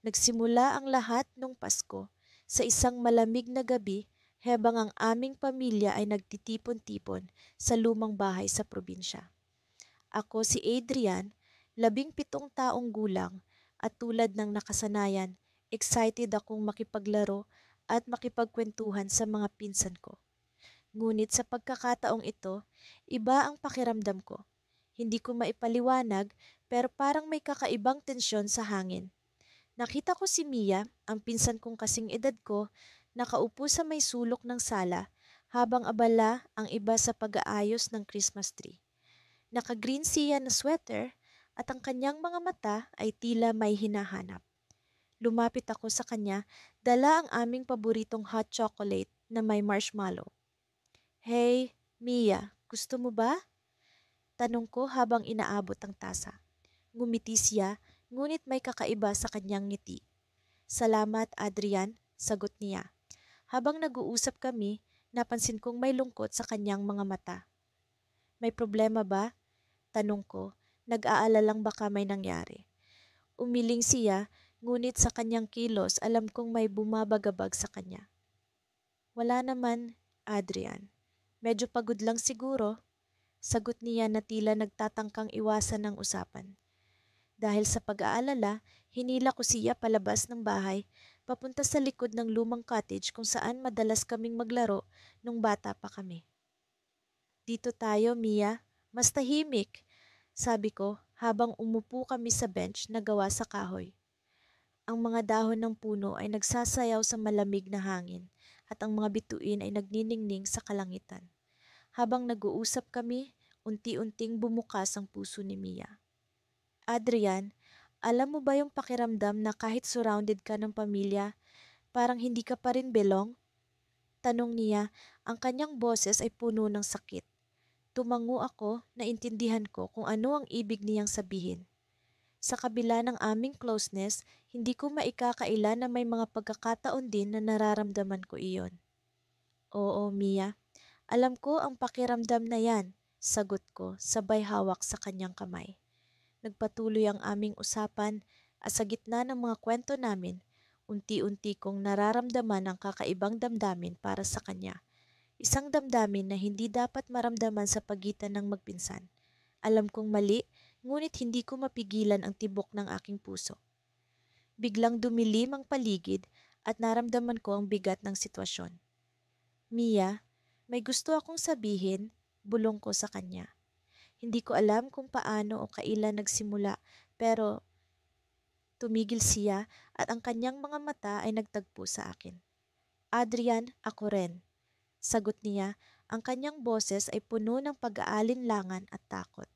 Nagsimula ang lahat nung Pasko sa isang malamig na gabi habang ang aming pamilya ay nagtitipon-tipon sa lumang bahay sa probinsya. Ako si Adrian, 17 taong gulang at tulad ng nakasanayan, excited akong makipaglaro at makipagkwentuhan sa mga pinsan ko. Ngunit sa pagkakataong ito, iba ang pakiramdam ko. Hindi ko maipaliwanag pero parang may kakaibang tensyon sa hangin. Nakita ko si Mia, ang pinsan kong kasing edad ko, nakaupo sa may sulok ng sala habang abala ang iba sa pag-aayos ng Christmas tree. Naka-green siya na sweater at ang kanyang mga mata ay tila may hinahanap. Lumapit ako sa kanya, dala ang aming paboritong hot chocolate na may marshmallow. Hey, Mia, gusto mo ba? Tanong ko habang inaabot ang tasa. Ngumiti siya, ngunit may kakaiba sa kanyang ngiti. Salamat, Adrian, sagot niya. Habang nag-uusap kami, napansin kong may lungkot sa kanyang mga mata. May problema ba? Tanong ko, nag-aalalang baka may nangyari. Umiling siya, ngunit sa kanyang kilos alam kong may bumabagabag sa kanya. Wala naman, Adrian. Medyo pagod lang siguro, sagot niya na tila nagtatangkang iwasan ng usapan. Dahil sa pag-aalala, hinila ko siya palabas ng bahay, papunta sa likod ng lumang cottage kung saan madalas kaming maglaro nung bata pa kami. Dito tayo, Mia. Mas tahimik, sabi ko habang umupo kami sa bench na gawa sa kahoy. Ang mga dahon ng puno ay nagsasayaw sa malamig na hangin at ang mga bituin ay nagniningning sa kalangitan. Habang nag-uusap kami, unti-unting bumukas ang puso ni Mia. Adrian, alam mo ba yung pakiramdam na kahit surrounded ka ng pamilya, parang hindi ka pa rin belong? Tanong niya, ang kanyang boses ay puno ng sakit. Tumango ako, naintindihan ko kung ano ang ibig niyang sabihin. Sa kabila ng aming closeness, hindi ko maikakaila na may mga pagkakataon din na nararamdaman ko iyon. Oo, Mia. Alam ko ang pakiramdam na yan, sagot ko, sabay hawak sa kanyang kamay. Nagpatuloy ang aming usapan at sa gitna ng mga kwento namin, unti-unti kong nararamdaman ang kakaibang damdamin para sa kanya. Isang damdamin na hindi dapat maramdaman sa pagitan ng magpinsan. Alam kong mali, ngunit hindi ko mapigilan ang tibok ng aking puso. Biglang dumilim ang paligid at naramdaman ko ang bigat ng sitwasyon. Mia, may gusto akong sabihin, bulong ko sa kanya. Hindi ko alam kung paano o kailan nagsimula pero tumigil siya at ang kanyang mga mata ay nagtagpo sa akin. Adrian, ako rin. Sagot niya, ang kanyang boses ay puno ng pag-aalinlangan at takot.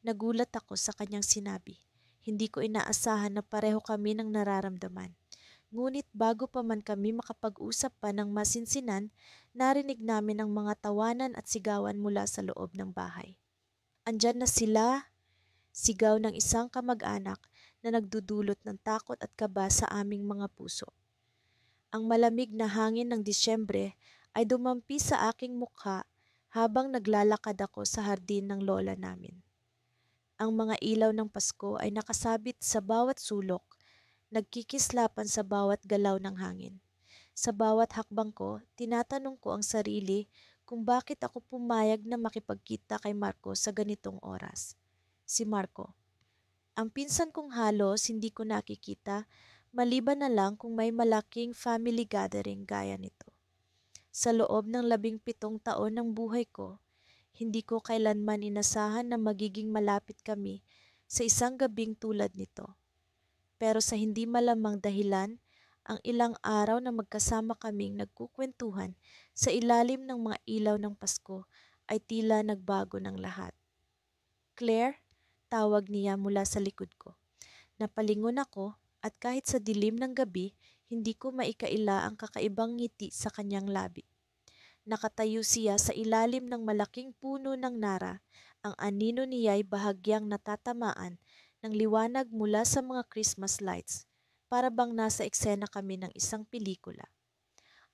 Nagulat ako sa kanyang sinabi. Hindi ko inaasahan na pareho kami ng nararamdaman. Ngunit bago pa man kami makapag-usap pa ng masinsinan, narinig namin ang mga tawanan at sigawan mula sa loob ng bahay. Andyan na sila, sigaw ng isang kamag-anak na nagdudulot ng takot at kaba sa aming mga puso. Ang malamig na hangin ng Disyembre ay dumampi sa aking mukha habang naglalakad ako sa hardin ng lola namin. Ang mga ilaw ng Pasko ay nakasabit sa bawat sulok, nagkikislapan sa bawat galaw ng hangin. Sa bawat hakbang ko, tinatanong ko ang sarili kung bakit ako pumayag na makipagkita kay Marco sa ganitong oras. Si Marco. Ang pinsan kong halos hindi ko nakikita, maliban na lang kung may malaking family gathering gaya nito. Sa loob ng 17 taon ng buhay ko, hindi ko kailanman inasahan na magiging malapit kami sa isang gabing tulad nito. Pero sa hindi malamang dahilan, ang ilang araw na magkasama kaming nagkukwentuhan sa ilalim ng mga ilaw ng Pasko ay tila nagbago ng lahat. Claire, tawag niya mula sa likod ko. Napalingon ako at kahit sa dilim ng gabi, hindi ko maikaila ang kakaibang ngiti sa kanyang labi. Nakatayo siya sa ilalim ng malaking puno ng nara. Ang anino niya ay bahagyang natatamaan ng liwanag mula sa mga Christmas lights, para bang nasa eksena kami ng isang pelikula.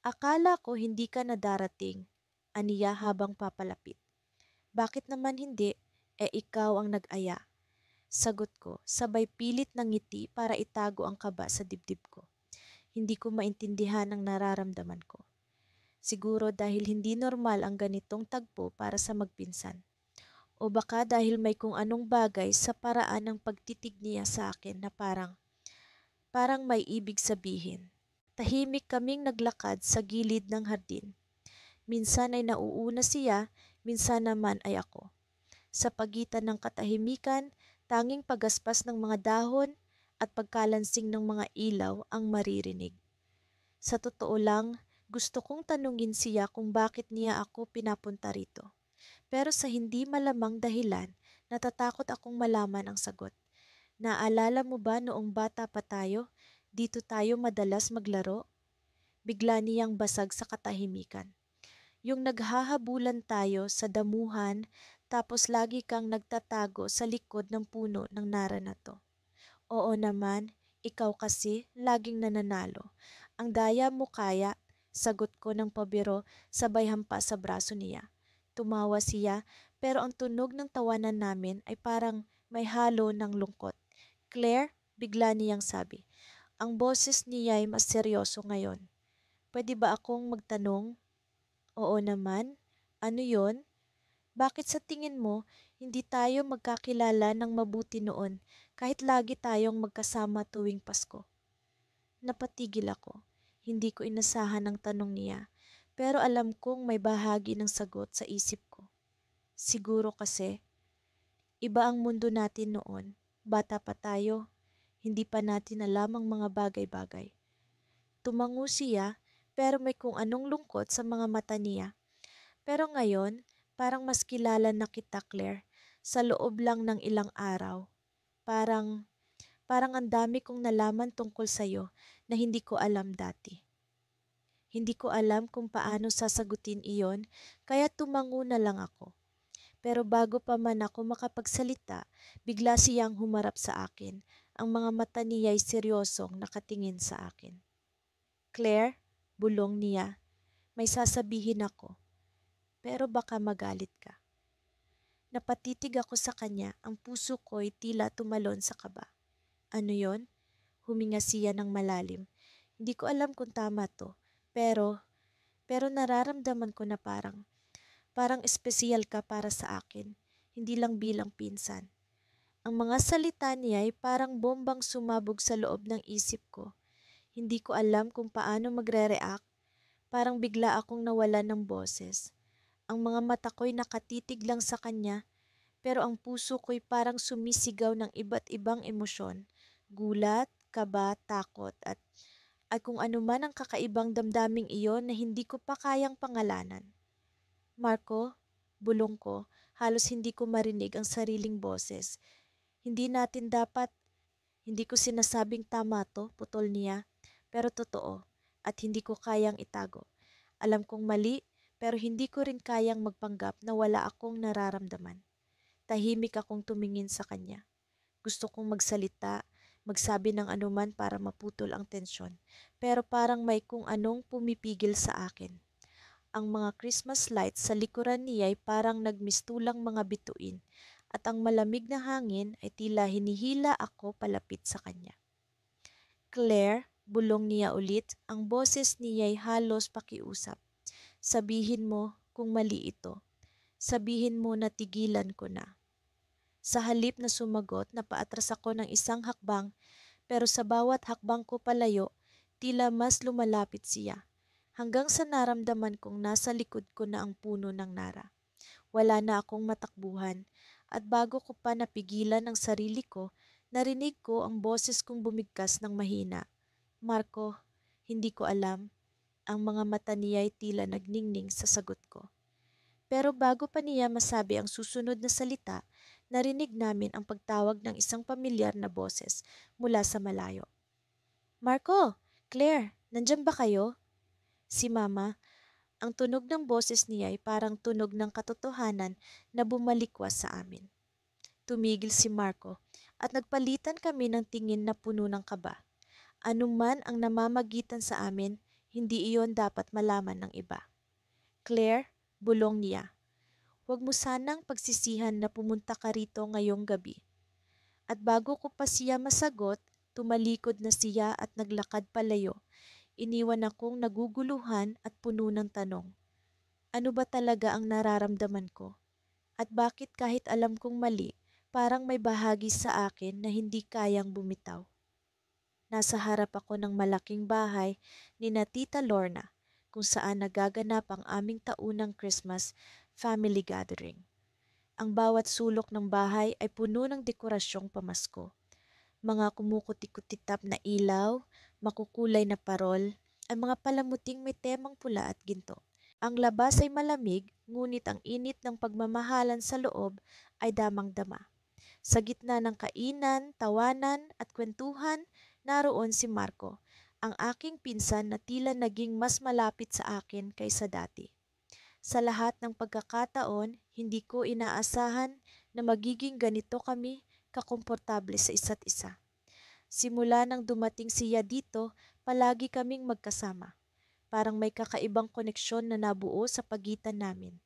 Akala ko hindi ka na darating, aniya habang papalapit. Bakit naman hindi? Ikaw ang nag-aya. Sagot ko, sabay pilit ng ngiti para itago ang kaba sa dibdib ko. Hindi ko maintindihan ang nararamdaman ko. Siguro dahil hindi normal ang ganitong tagpo para sa magpinsan. O baka dahil may kung anong bagay sa paraan ng pagtitig niya sa akin na parang may ibig sabihin. Tahimik kaming naglakad sa gilid ng hardin. Minsan ay nauuna siya, minsan naman ay ako. Sa pagitan ng katahimikan, tanging pagaspas ng mga dahon at pagkalansing ng mga ilaw ang maririnig. Sa totoo lang, gusto kong tanungin siya kung bakit niya ako pinapunta rito. Pero sa hindi malamang dahilan, natatakot akong malaman ang sagot. Naalala mo ba noong bata pa tayo, dito tayo madalas maglaro? Bigla niyang basag sa katahimikan. Yung naghahabulan tayo sa damuhan tapos lagi kang nagtatago sa likod ng puno ng nara na to. Oo naman, ikaw kasi laging nananalo. Ang daya mo kaya, sagot ko ng pabiro sabay hampas sa braso niya. Tumawa siya pero ang tunog ng tawanan namin ay parang may halo ng lungkot. Claire, bigla niyang sabi. Ang boses niya ay mas seryoso ngayon. Pwede ba akong magtanong? Oo naman. Ano yon? Bakit sa tingin mo, hindi tayo magkakilala ng mabuti noon kahit lagi tayong magkasama tuwing Pasko? Napatigil ako. Hindi ko inasahan ang tanong niya, pero alam kong may bahagi ng sagot sa isip ko. Siguro kasi, iba ang mundo natin noon. Bata pa tayo, hindi pa natin alam ang mga bagay-bagay. Tumango siya, pero may kung anong lungkot sa mga mata niya. Pero ngayon, parang mas kilala na kita, Claire, sa loob lang ng ilang araw. Parang, parang ang dami kong nalaman tungkol sa'yo na hindi ko alam dati. Hindi ko alam kung paano sasagutin iyon, kaya tumango na lang ako. Pero bago pa man ako makapagsalita, bigla siyang humarap sa akin. Ang mga mata niya ay seryosong nakatingin sa akin. Claire, bulong niya, may sasabihin ako, pero baka magalit ka. Napatitig ako sa kanya, ang puso ko'y tila tumalon sa kaba. Ano yon? Huminga siya ng malalim. Hindi ko alam kung tama to, pero nararamdaman ko na parang espesyal ka para sa akin, hindi lang bilang pinsan. Ang mga salita niya ay parang bombang sumabog sa loob ng isip ko. Hindi ko alam kung paano magre-react, parang bigla akong nawalan ng boses. Ang mga mata ko'y nakatitig lang sa kanya, pero ang puso ko'y parang sumisigaw ng iba't ibang emosyon. Gulat, kaba, takot, at kung ano man ang kakaibang damdaming iyon na hindi ko pa kayang pangalanan. Marco, bulong ko, halos hindi ko marinig ang sariling boses. Hindi natin dapat, hindi ko sinasabing tama to, putol niya, pero totoo, at hindi ko kayang itago. Alam kong mali, pero hindi ko rin kayang magpanggap na wala akong nararamdaman. Tahimik akong tumingin sa kanya. Gusto kong magsalita, magsabi ng anuman para maputol ang tensyon, pero parang may kung anong pumipigil sa akin. Ang mga Christmas lights sa likuran niya ay parang nagmistulang mga bituin at ang malamig na hangin ay tila hinihila ako palapit sa kanya. Claire, bulong niya ulit, ang boses niya ay halos pakiusap. Sabihin mo kung mali ito. Sabihin mo na tigilan ko na. Sa halip na sumagot, napaatras ako ng isang hakbang, pero sa bawat hakbang ko palayo, tila mas lumalapit siya. Hanggang sa naramdaman kong nasa likod ko na ang puno ng nara. Wala na akong matakbuhan, at bago ko pa napigilan ang sarili ko, narinig ko ang boses kong bumigkas ng mahina. Marco, hindi ko alam. Ang mga mata niya ay tila nagningning sa sagot ko. Pero bago pa niya masabi ang susunod na salita, narinig namin ang pagtawag ng isang pamilyar na boses mula sa malayo. Marco! Claire! Nandyan ba kayo? Si Mama, ang tunog ng boses niya ay parang tunog ng katotohanan na bumalikwas sa amin. Tumigil si Marco at nagpalitan kami ng tingin na puno ng kaba. Anuman ang namamagitan sa amin, hindi iyon dapat malaman ng iba. Claire, bulong niya, huwag mo sanang pagsisihan na pumunta ka rito ngayong gabi. At bago ko pa siya masagot, tumalikod na siya at naglakad palayo. Iniwan akong naguguluhan at puno ng tanong. Ano ba talaga ang nararamdaman ko? At bakit kahit alam kong mali, parang may bahagi sa akin na hindi kayang bumitaw? Nasa harap ako ng malaking bahay ni na Tita Lorna kung saan nagaganap ang aming taunang Christmas family gathering. Ang bawat sulok ng bahay ay puno ng dekorasyong pamasko. Mga kumukuti-kutitap na ilaw, makukulay na parol, at mga palamuting may temang pula at ginto. Ang labas ay malamig, ngunit ang init ng pagmamahalan sa loob ay damang-dama. Sa gitna ng kainan, tawanan at kwentuhan, naroon si Marco, ang aking pinsan na tila naging mas malapit sa akin kaysa dati. Sa lahat ng pagkakataon, hindi ko inaasahan na magiging ganito kami kakomportable sa isa't isa. Simula nang dumating siya dito, palagi kaming magkasama. Parang may kakaibang koneksyon na nabuo sa pagitan namin.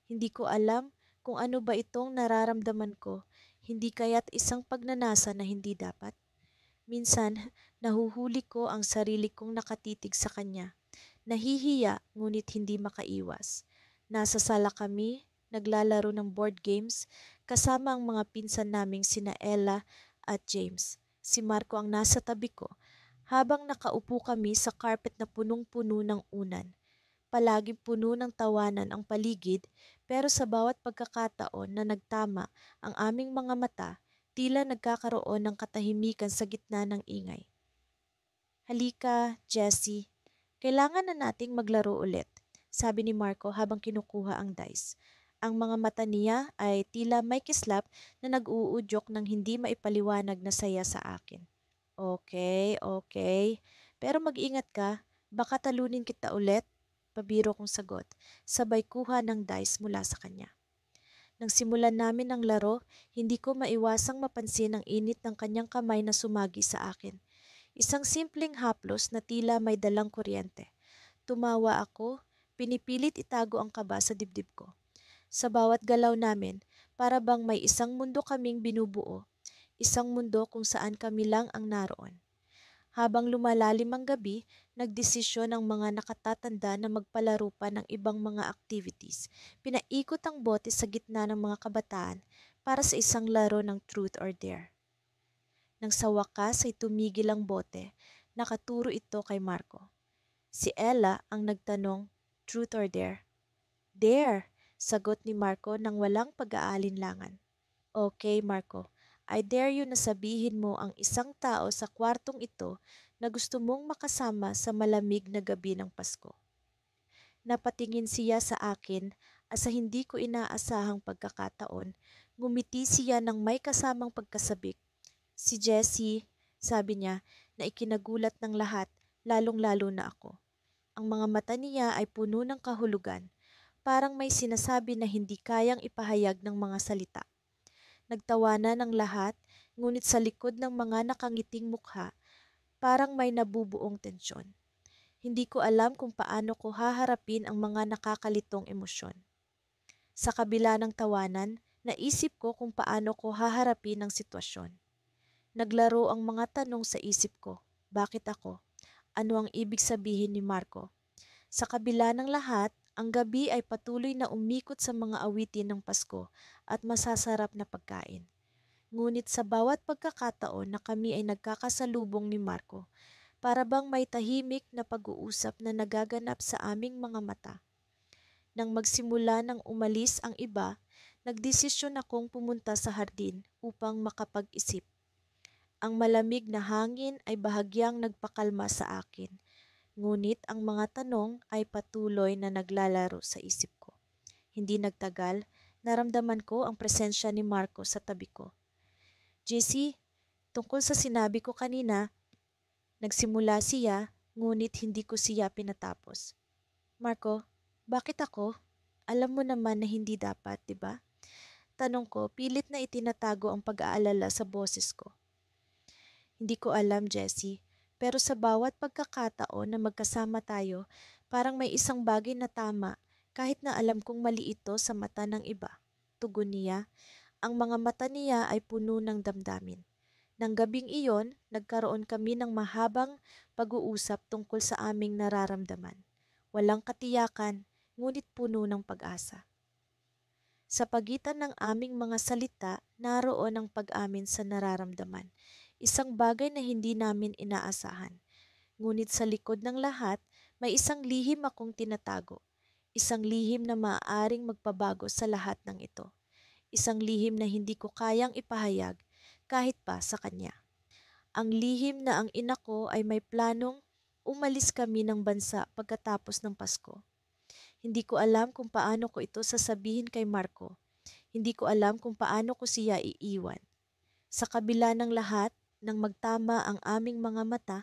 Hindi ko alam kung ano ba itong nararamdaman ko, hindi kaya't isang pagnanasa na hindi dapat. Minsan, nahuhuli ko ang sarili kong nakatitig sa kanya. Nahihiya ngunit hindi makaiwas. Nasa sala kami, naglalaro ng board games, kasama ang mga pinsan naming sina Ella at James. Si Marco ang nasa tabi ko, habang nakaupo kami sa carpet na punong-puno ng unan. Palaging puno ng tawanan ang paligid, pero sa bawat pagkakataon na nagtama ang aming mga mata, tila nagkakaroon ng katahimikan sa gitna ng ingay. Halika, Jessie. Kailangan na nating maglaro ulit, sabi ni Marco habang kinukuha ang dice. Ang mga mata niya ay tila may kislap na nag-uudyok ng hindi maipaliwanag na saya sa akin. Okay, okay. Pero mag-ingat ka, baka talunin kita ulit. Pabiro kong sagot, sabay kuha ng dice mula sa kanya. Nang simulan namin ang laro, hindi ko maiwasang mapansin ang init ng kanyang kamay na sumagi sa akin. Isang simpleng haplos na tila may dalang kuryente. Tumawa ako, pinipilit itago ang kaba sa dibdib ko. Sa bawat galaw namin, para bang may isang mundo kaming binubuo, isang mundo kung saan kami lang ang naroon. Habang lumalalim ang gabi, nagdesisyon ang mga nakatatanda na magpalaro pa ng ibang mga activities. Pinaikot ang bote sa gitna ng mga kabataan para sa isang laro ng truth or dare. Nang sa wakas ay tumigil ang bote, nakaturo ito kay Marco. Si Ella ang nagtanong, truth or dare? Dare, sagot ni Marco nang walang pag-aalinlangan. Okay, Marco, I dare you na sabihin mo ang isang tao sa kwartong ito na gusto mong makasama sa malamig na gabi ng Pasko. Napatingin siya sa akin at sa hindi ko inaasahang pagkakataon, ngumiti siya ng may kasamang pagkasabik. Si Jessie, sabi niya, na ikinagulat ng lahat, lalong-lalo na ako. Ang mga mata niya ay puno ng kahulugan, parang may sinasabi na hindi kayang ipahayag ng mga salita. Nagtawanan ng lahat, ngunit sa likod ng mga nakangiting mukha, parang may nabubuong tensyon. Hindi ko alam kung paano ko haharapin ang mga nakakalitong emosyon. Sa kabila ng tawanan, naisip ko kung paano ko haharapin ang sitwasyon. Naglaro ang mga tanong sa isip ko. Bakit ako? Ano ang ibig sabihin ni Marco? Sa kabila ng lahat, ang gabi ay patuloy na umikot sa mga awitin ng Pasko at masasarap na pagkain. Ngunit sa bawat pagkakataon na kami ay nagkakasalubong ni Marco, para bang may tahimik na pag-uusap na nagaganap sa aming mga mata. Nang magsimula ng umalis ang iba, nagdesisyon akong pumunta sa hardin upang makapag-isip. Ang malamig na hangin ay bahagyang nagpakalma sa akin, ngunit ang mga tanong ay patuloy na naglalaro sa isip ko. Hindi nagtagal, naramdaman ko ang presensya ni Marco sa tabi ko. JC, tungkol sa sinabi ko kanina, nagsimula siya, ngunit hindi ko siya pinatapos. Marco, bakit ako? Alam mo naman na hindi dapat, di ba? Tanong ko, pilit na itinatago ang pag-aalala sa boses ko. Hindi ko alam, Jessie, pero sa bawat pagkakataon na magkasama tayo, parang may isang bagay na tama kahit na alam kong mali ito sa mata ng iba. Tugon niya, Ang mga mata niya ay puno ng damdamin. Nang gabing iyon, nagkaroon kami ng mahabang pag-uusap tungkol sa aming nararamdaman. Walang katiyakan, ngunit puno ng pag-asa. Sa pagitan ng aming mga salita, naroon ang pag-amin sa nararamdaman. Isang bagay na hindi namin inaasahan. Ngunit sa likod ng lahat, may isang lihim akong tinatago. Isang lihim na maaaring magpabago sa lahat ng ito. Isang lihim na hindi ko kayang ipahayag kahit pa sa kanya. Ang lihim na ang ina ko ay may planong umalis kami ng bansa pagkatapos ng Pasko. Hindi ko alam kung paano ko ito sasabihin kay Marco. Hindi ko alam kung paano ko siya iiwan. Sa kabila ng lahat, nang magtama ang aming mga mata,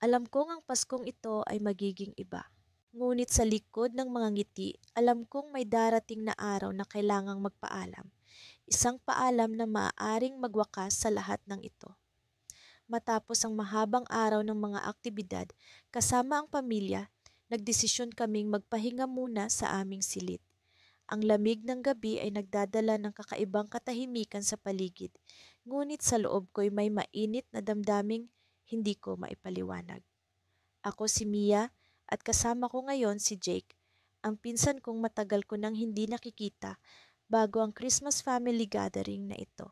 alam kong ang Paskong ito ay magiging iba. Ngunit sa likod ng mga ngiti, alam kong may darating na araw na kailangang magpaalam. Isang paalam na maaaring magwakas sa lahat ng ito. Matapos ang mahabang araw ng mga aktibidad, kasama ang pamilya, nagdesisyon kaming magpahinga muna sa aming silid. Ang lamig ng gabi ay nagdadala ng kakaibang katahimikan sa paligid, ngunit sa loob ko'y may mainit na damdaming hindi ko maipaliwanag. Ako si Mia at kasama ko ngayon si Jake, ang pinsan kong matagal ko nang hindi nakikita bago ang Christmas family gathering na ito.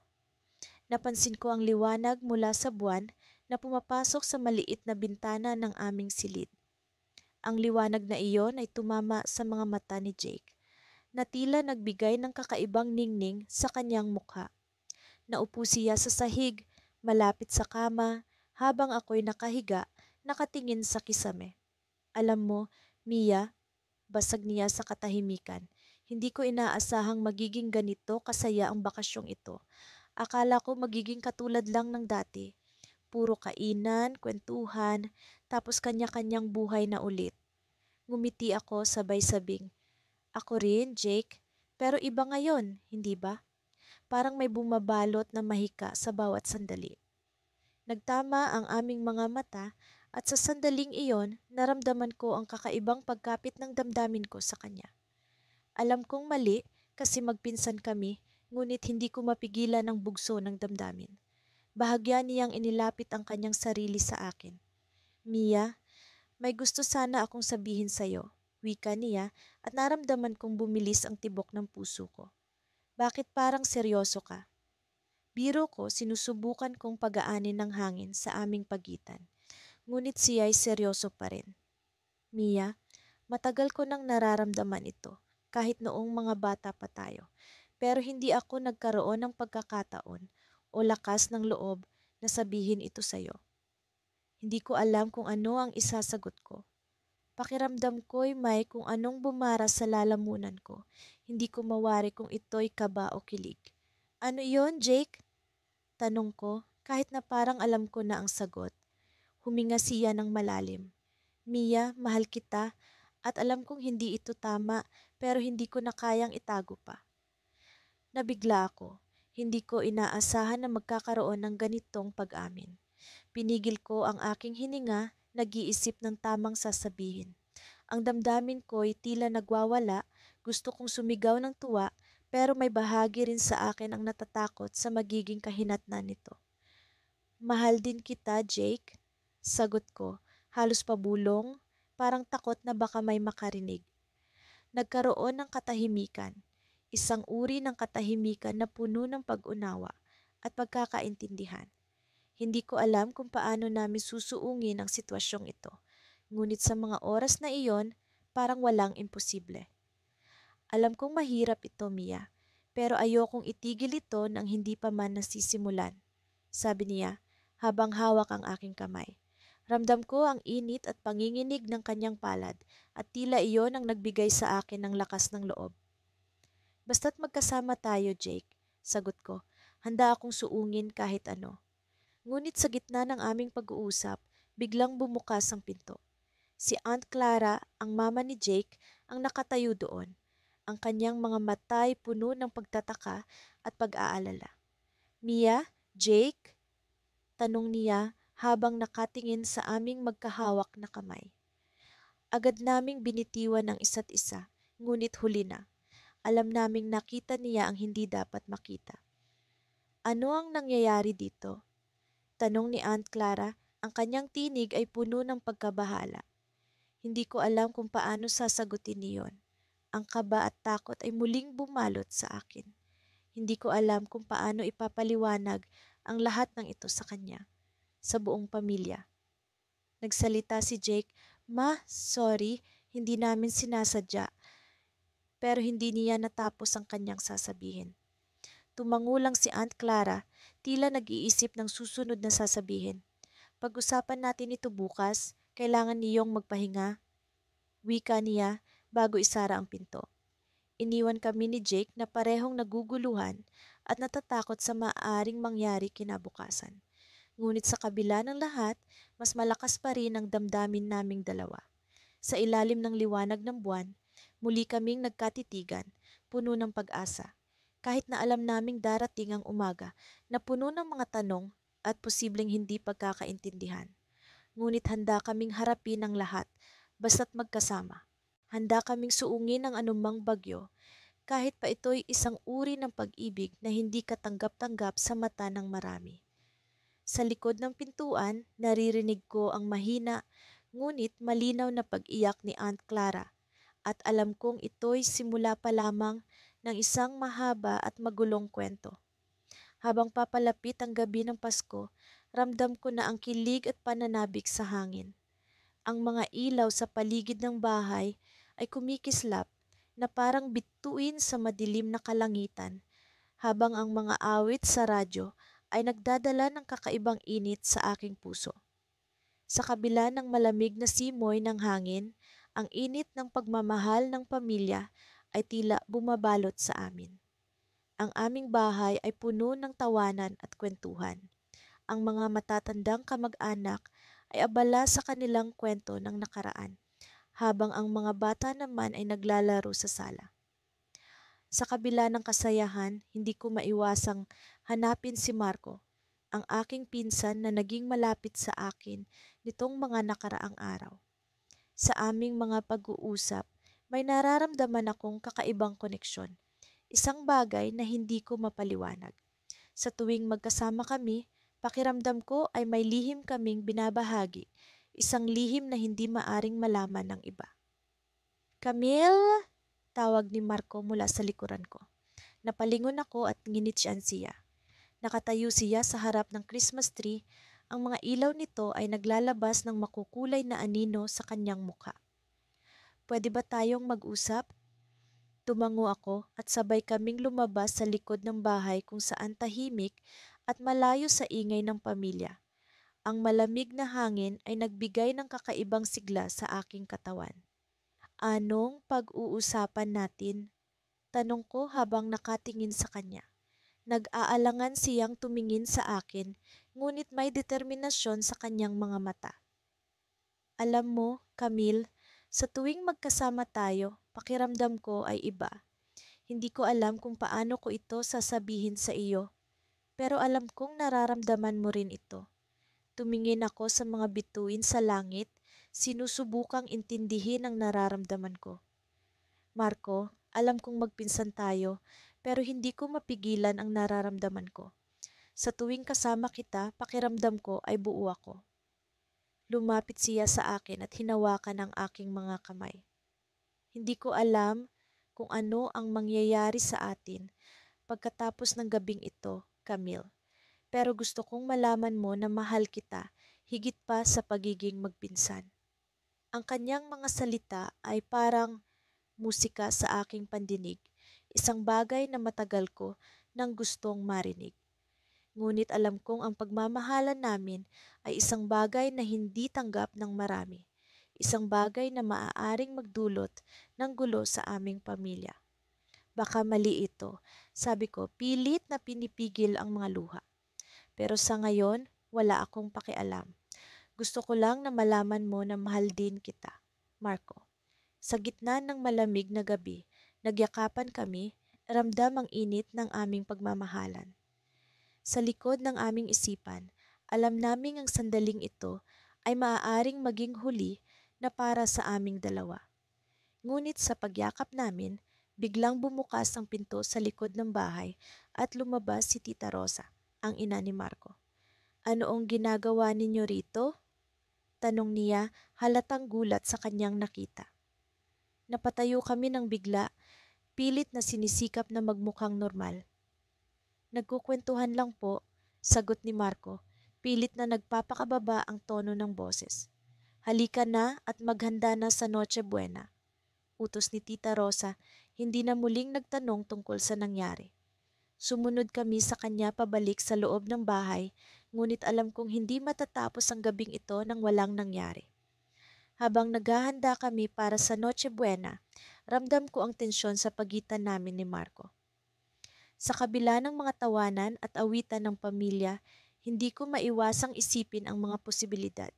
Napansin ko ang liwanag mula sa buwan na pumapasok sa maliit na bintana ng aming silid. Ang liwanag na iyon ay tumama sa mga mata ni Jake, na tila nagbigay ng kakaibang ningning sa kanyang mukha. Naupo siya sa sahig, malapit sa kama, habang ako'y nakahiga, nakatingin sa kisame. Alam mo, Mia, basag niya sa katahimikan. Hindi ko inaasahang magiging ganito kasaya ang bakasyong ito. Akala ko magiging katulad lang ng dati. Puro kainan, kwentuhan, tapos kanya-kanyang buhay na ulit. Ngumiti ako sabay sabing, "Ako rin, Jake. Pero iba ngayon, hindi ba? Parang may bumabalot na mahika sa bawat sandali." Nagtama ang aming mga mata at sa sandaling iyon, naramdaman ko ang kakaibang pagkapit ng damdamin ko sa kanya. Alam kong mali kasi magpinsan kami, ngunit hindi ko mapigilan ang bugso ng damdamin. Bahagya niyang inilapit ang kanyang sarili sa akin. "Mia, may gusto sana akong sabihin sa'yo," wika niya at naramdaman kong bumilis ang tibok ng puso ko. "Bakit parang seryoso ka?" Biro ko, sinusubukan kong pagaanin ng hangin sa aming pagitan. Ngunit siya ay seryoso pa rin. "Mia, matagal ko nang nararamdaman ito, kahit noong mga bata pa tayo. Pero hindi ako nagkaroon ng pagkakataon o lakas ng loob na sabihin ito sa'yo. Hindi ko alam kung ano ang isasagot ko. Pakiramdam ko'y may kung anong bumara sa lalamunan ko. Hindi ko mawari kung ito'y kaba o kilig." "Ano iyon, Jake?" tanong ko, kahit na parang alam ko na ang sagot. Huminga siya ng malalim. "Mia, mahal kita at alam kong hindi ito tama pero hindi ko na kayang itago pa." Nabigla ako. Hindi ko inaasahan na magkakaroon ng ganitong pag-amin. Pinigil ko ang aking hininga, nag-iisip ng tamang sasabihin. Ang damdamin ko'y tila nagwawala, gusto kong sumigaw ng tuwa, pero may bahagi rin sa akin ang natatakot sa magiging kahinatnan nito. "Mahal din kita, Jake," sagot ko, halos pabulong, parang takot na baka may makarinig. Nagkaroon ng katahimikan, isang uri ng katahimikan na puno ng pag-unawa at pagkakaintindihan. Hindi ko alam kung paano namin susuungin ang sitwasyong ito, ngunit sa mga oras na iyon, parang walang imposible. "Alam kong mahirap ito, Mia, pero ayokong itigil ito nang hindi pa man nasisimulan," sabi niya habang hawak ang aking kamay. Ramdam ko ang init at panginginig ng kanyang palad at tila iyon ang nagbigay sa akin ng lakas ng loob. "Basta't magkasama tayo, Jake," sagot ko. Handa akong suungin kahit ano. Ngunit sa gitna ng aming pag-uusap, biglang bumukas ang pinto. Si Aunt Clara, ang mama ni Jake, ang nakatayo doon. Ang kanyang mga mata'y puno ng pagtataka at pag-aalala. "Mia? Jake?" tanong niya habang nakatingin sa aming magkahawak na kamay. Agad naming binitiwan ang isa't isa, ngunit huli na. Alam naming nakita niya ang hindi dapat makita. Ano ang nangyayari dito? Tanong ni Aunt Clara, ang kanyang tinig ay puno ng pagkabahala. Hindi ko alam kung paano sasagutin niyon. Ang kaba at takot ay muling bumalot sa akin. Hindi ko alam kung paano ipapaliwanag ang lahat ng ito sa kanya, sa buong pamilya. Nagsalita si Jake, "Ma, sorry, hindi namin sinasadya." Pero hindi niya natapos ang kanyang sasabihin. Tumango lang si Aunt Clara, tila nag-iisip ng susunod na sasabihin. "Pag-usapan natin ito bukas, kailangan niyong magpahinga," wika niya bago isara ang pinto. Iniwan kami ni Jake na parehong naguguluhan at natatakot sa maaaring mangyari kinabukasan. Ngunit sa kabila ng lahat, mas malakas pa rin ang damdamin naming dalawa. Sa ilalim ng liwanag ng buwan, muli kaming nagkatitigan, puno ng pag-asa. Kahit na alam naming darating ang umaga na puno ng mga tanong at posibleng hindi pagkakaintindihan. Ngunit handa kaming harapin ang lahat, basta't magkasama. Handa kaming suungin ang anumang bagyo, kahit pa ito'y isang uri ng pag-ibig na hindi katanggap-tanggap sa mata ng marami. Sa likod ng pintuan, naririnig ko ang mahina ngunit malinaw na pag-iyak ni Aunt Clara at alam kong ito'y simula pa lamang ng isang mahaba at magulong kwento. Habang papalapit ang gabi ng Pasko, ramdam ko na ang kilig at pananabik sa hangin. Ang mga ilaw sa paligid ng bahay ay kumikislap na parang bituin sa madilim na kalangitan, habang ang mga awit sa radyo ay nagdadala ng kakaibang init sa aking puso. Sa kabila ng malamig na simoy ng hangin, ang init ng pagmamahal ng pamilya ay tila bumabalot sa amin. Ang aming bahay ay puno ng tawanan at kwentuhan. Ang mga matatandang kamag-anak ay abala sa kanilang kwento ng nakaraan, habang ang mga bata naman ay naglalaro sa sala. Sa kabila ng kasayahan, hindi ko maiwasang hanapin si Marco, ang aking pinsan na naging malapit sa akin nitong mga nakaraang araw. Sa aming mga pag-uusap, may nararamdaman akong kakaibang koneksyon, isang bagay na hindi ko mapaliwanag. Sa tuwing magkasama kami, pakiramdam ko ay may lihim kaming binabahagi, isang lihim na hindi maaring malaman ng iba. "Camille!" Tawag ni Marco mula sa likuran ko. Napalingon ako at nginitsyan siya. Nakatayo siya sa harap ng Christmas tree. Ang mga ilaw nito ay naglalabas ng makukulay na anino sa kanyang mukha. "Pwede ba tayong mag-usap?" Tumango ako at sabay kaming lumabas sa likod ng bahay kung saan tahimik at malayo sa ingay ng pamilya. Ang malamig na hangin ay nagbigay ng kakaibang sigla sa aking katawan. "Anong pag-uusapan natin?" Tanong ko habang nakatingin sa kanya. Nag-aalangan siyang tumingin sa akin, ngunit may determinasyon sa kanyang mga mata. "Alam mo, Camille, sa tuwing magkasama tayo, pakiramdam ko ay iba. Hindi ko alam kung paano ko ito sasabihin sa iyo, pero alam kong nararamdaman mo rin ito." Tumingin ako sa mga bituin sa langit, sinusubukang intindihin ang nararamdaman ko. "Marco, alam kong magpinsan tayo, pero hindi ko mapigilan ang nararamdaman ko. Sa tuwing kasama kita, pakiramdam ko ay buo ako." Lumapit siya sa akin at hinawakan ang aking mga kamay. "Hindi ko alam kung ano ang mangyayari sa atin pagkatapos ng gabing ito, Camille. Pero gusto kong malaman mo na mahal kita higit pa sa pagiging magpinsan." Ang kanyang mga salita ay parang musika sa aking pandinig, isang bagay na matagal ko nang gustong marinig. Ngunit alam kong ang pagmamahalan namin ay isang bagay na hindi tanggap ng marami, isang bagay na maaaring magdulot ng gulo sa aming pamilya. "Baka mali ito," sabi ko, pilit na pinipigil ang mga luha. "Pero sa ngayon, wala akong pakialam. Gusto ko lang na malaman mo na mahal din kita, Marco." Sa gitna ng malamig na gabi, nagyakapan kami, ramdam ang init ng aming pagmamahalan. Sa likod ng aming isipan, alam naming ang sandaling ito ay maaaring maging huli na para sa aming dalawa. Ngunit sa pagyakap namin, biglang bumukas ang pinto sa likod ng bahay at lumabas si Tita Rosa. ang ina ni Marco. Ano ang ginagawa ninyo rito? Tanong niya, halatang gulat sa kanyang nakita. Napatayo kami ng bigla, pilit na sinisikap na magmukhang normal. Nagkukwentuhan lang po, sagot ni Marco, pilit na nagpapakababa ang tono ng boses. Halika na at maghanda na sa Noche Buena. Utos ni Tita Rosa, hindi na muling nagtanong tungkol sa nangyari. Sumunod kami sa kanya pabalik sa loob ng bahay, ngunit alam kong hindi matatapos ang gabing ito nang walang nangyari. Habang naghahanda kami para sa Noche Buena, ramdam ko ang tensyon sa pagitan namin ni Marco. Sa kabila ng mga tawanan at awitan ng pamilya, hindi ko maiwasang isipin ang mga posibilidad.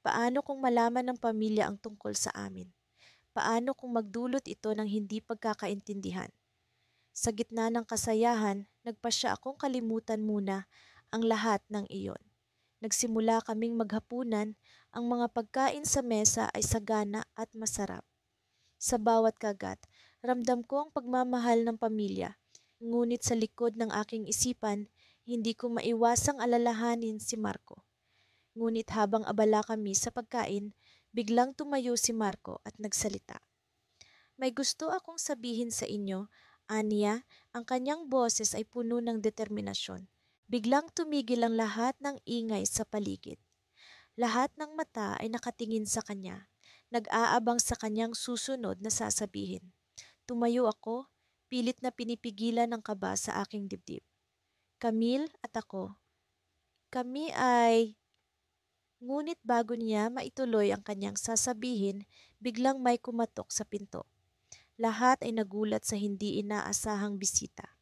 Paano kung malaman ng pamilya ang tungkol sa amin? Paano kung magdulot ito ng hindi pagkakaintindihan? Sa gitna ng kasayahan, nagpasya akong kalimutan muna ang lahat ng iyon. Nagsimula kaming maghapunan, ang mga pagkain sa mesa ay sagana at masarap. Sa bawat kagat, ramdam ko ang pagmamahal ng pamilya. Ngunit sa likod ng aking isipan, hindi ko maiwasang alalahanin si Marco. Ngunit habang abala kami sa pagkain, biglang tumayo si Marco at nagsalita. May gusto akong sabihin sa inyo, Anya, ang kanyang boses ay puno ng determinasyon. Biglang tumigil ang lahat ng ingay sa paligid. Lahat ng mata ay nakatingin sa kanya, nag-aabang sa kanyang susunod na sasabihin. Tumayo ako, pilit na pinipigilan ng kaba sa aking dibdib. Camille at ako, kami ay... Ngunit bago niya maituloy ang kanyang sasabihin, biglang may kumatok sa pinto. Lahat ay nagulat sa hindi inaasahang bisita.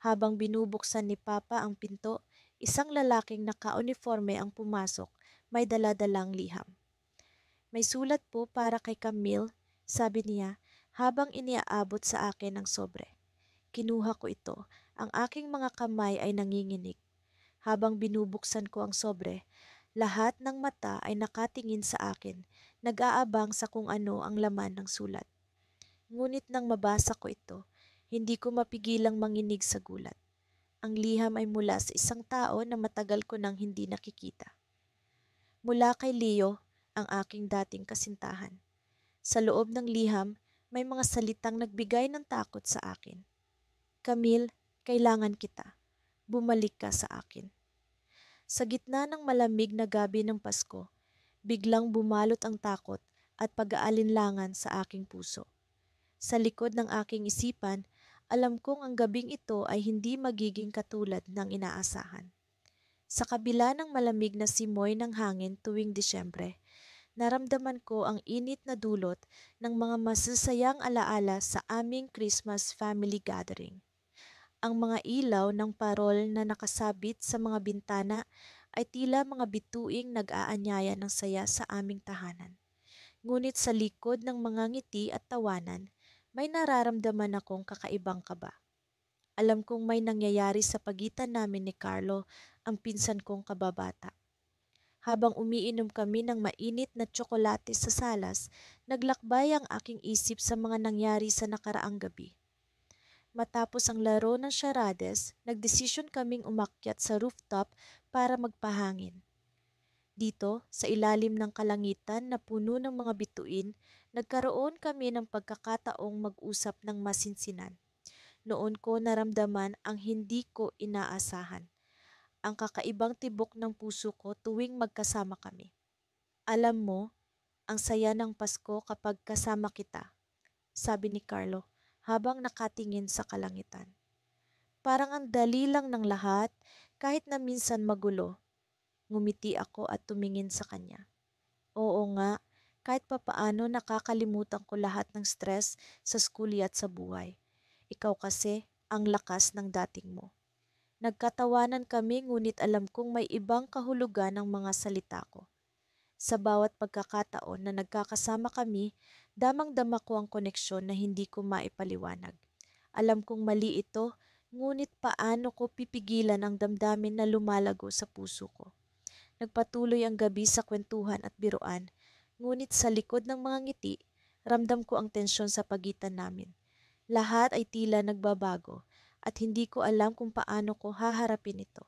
Habang binubuksan ni Papa ang pinto, isang lalaking naka-uniforme ang pumasok, may daladalang liham. May sulat po para kay Camille, sabi niya habang iniaabot sa akin ang sobre. Kinuha ko ito, ang aking mga kamay ay nanginginig. Habang binubuksan ko ang sobre, lahat ng mata ay nakatingin sa akin, nag-aabang sa kung ano ang laman ng sulat. Ngunit nang mabasa ko ito, hindi ko mapigilang manginig sa gulat. Ang liham ay mula sa isang tao na matagal ko nang hindi nakikita. Mula kay Leo, ang aking dating kasintahan. Sa loob ng liham, may mga salitang nagbigay ng takot sa akin. Camille, kailangan kita. Bumalik ka sa akin. Sa gitna ng malamig na gabi ng Pasko, biglang bumalot ang takot at pag-aalinlangan sa aking puso. Sa likod ng aking isipan, alam kong ang gabing ito ay hindi magiging katulad ng inaasahan. Sa kabila ng malamig na simoy ng hangin tuwing Disyembre, naramdaman ko ang init na dulot ng mga masasayang alaala sa aming Christmas family gathering. Ang mga ilaw ng parol na nakasabit sa mga bintana ay tila mga bituing nag-aanyaya ng saya sa aming tahanan. Ngunit sa likod ng mga ngiti at tawanan, may nararamdaman akong kakaibang kaba. Alam kong may nangyayari sa pagitan namin ni Carlo, ang pinsan kong kababata. Habang umiinom kami ng mainit na tsokolate sa salas, naglakbay ang aking isip sa mga nangyari sa nakaraang gabi. Matapos ang laro ng charades, nagdesisyon kaming umakyat sa rooftop para magpahangin. Dito, sa ilalim ng kalangitan na puno ng mga bituin, nagkaroon kami ng pagkakataong mag-usap ng masinsinan. Noon ko naramdaman ang hindi ko inaasahan, ang kakaibang tibok ng puso ko tuwing magkasama kami. Alam mo, ang saya ng Pasko kapag kasama kita, sabi ni Carlo habang nakatingin sa kalangitan. Parang ang dali lang ng lahat, kahit na minsan magulo. Ngumiti ako at tumingin sa kanya. Oo nga, kahit papaano nakakalimutan ko lahat ng stress sa skuli at sa buhay. Ikaw kasi ang lakas ng dating mo. Nagkatawanan kami ngunit alam kong may ibang kahulugan ng mga salita ko. Sa bawat pagkakataon na nagkakasama kami, damang-dama ko ang koneksyon na hindi ko maipaliwanag. Alam kong mali ito, ngunit paano ko pipigilan ang damdamin na lumalago sa puso ko? Nagpatuloy ang gabi sa kwentuhan at biruan, ngunit sa likod ng mga ngiti, ramdam ko ang tensyon sa pagitan namin. Lahat ay tila nagbabago at hindi ko alam kung paano ko haharapin ito.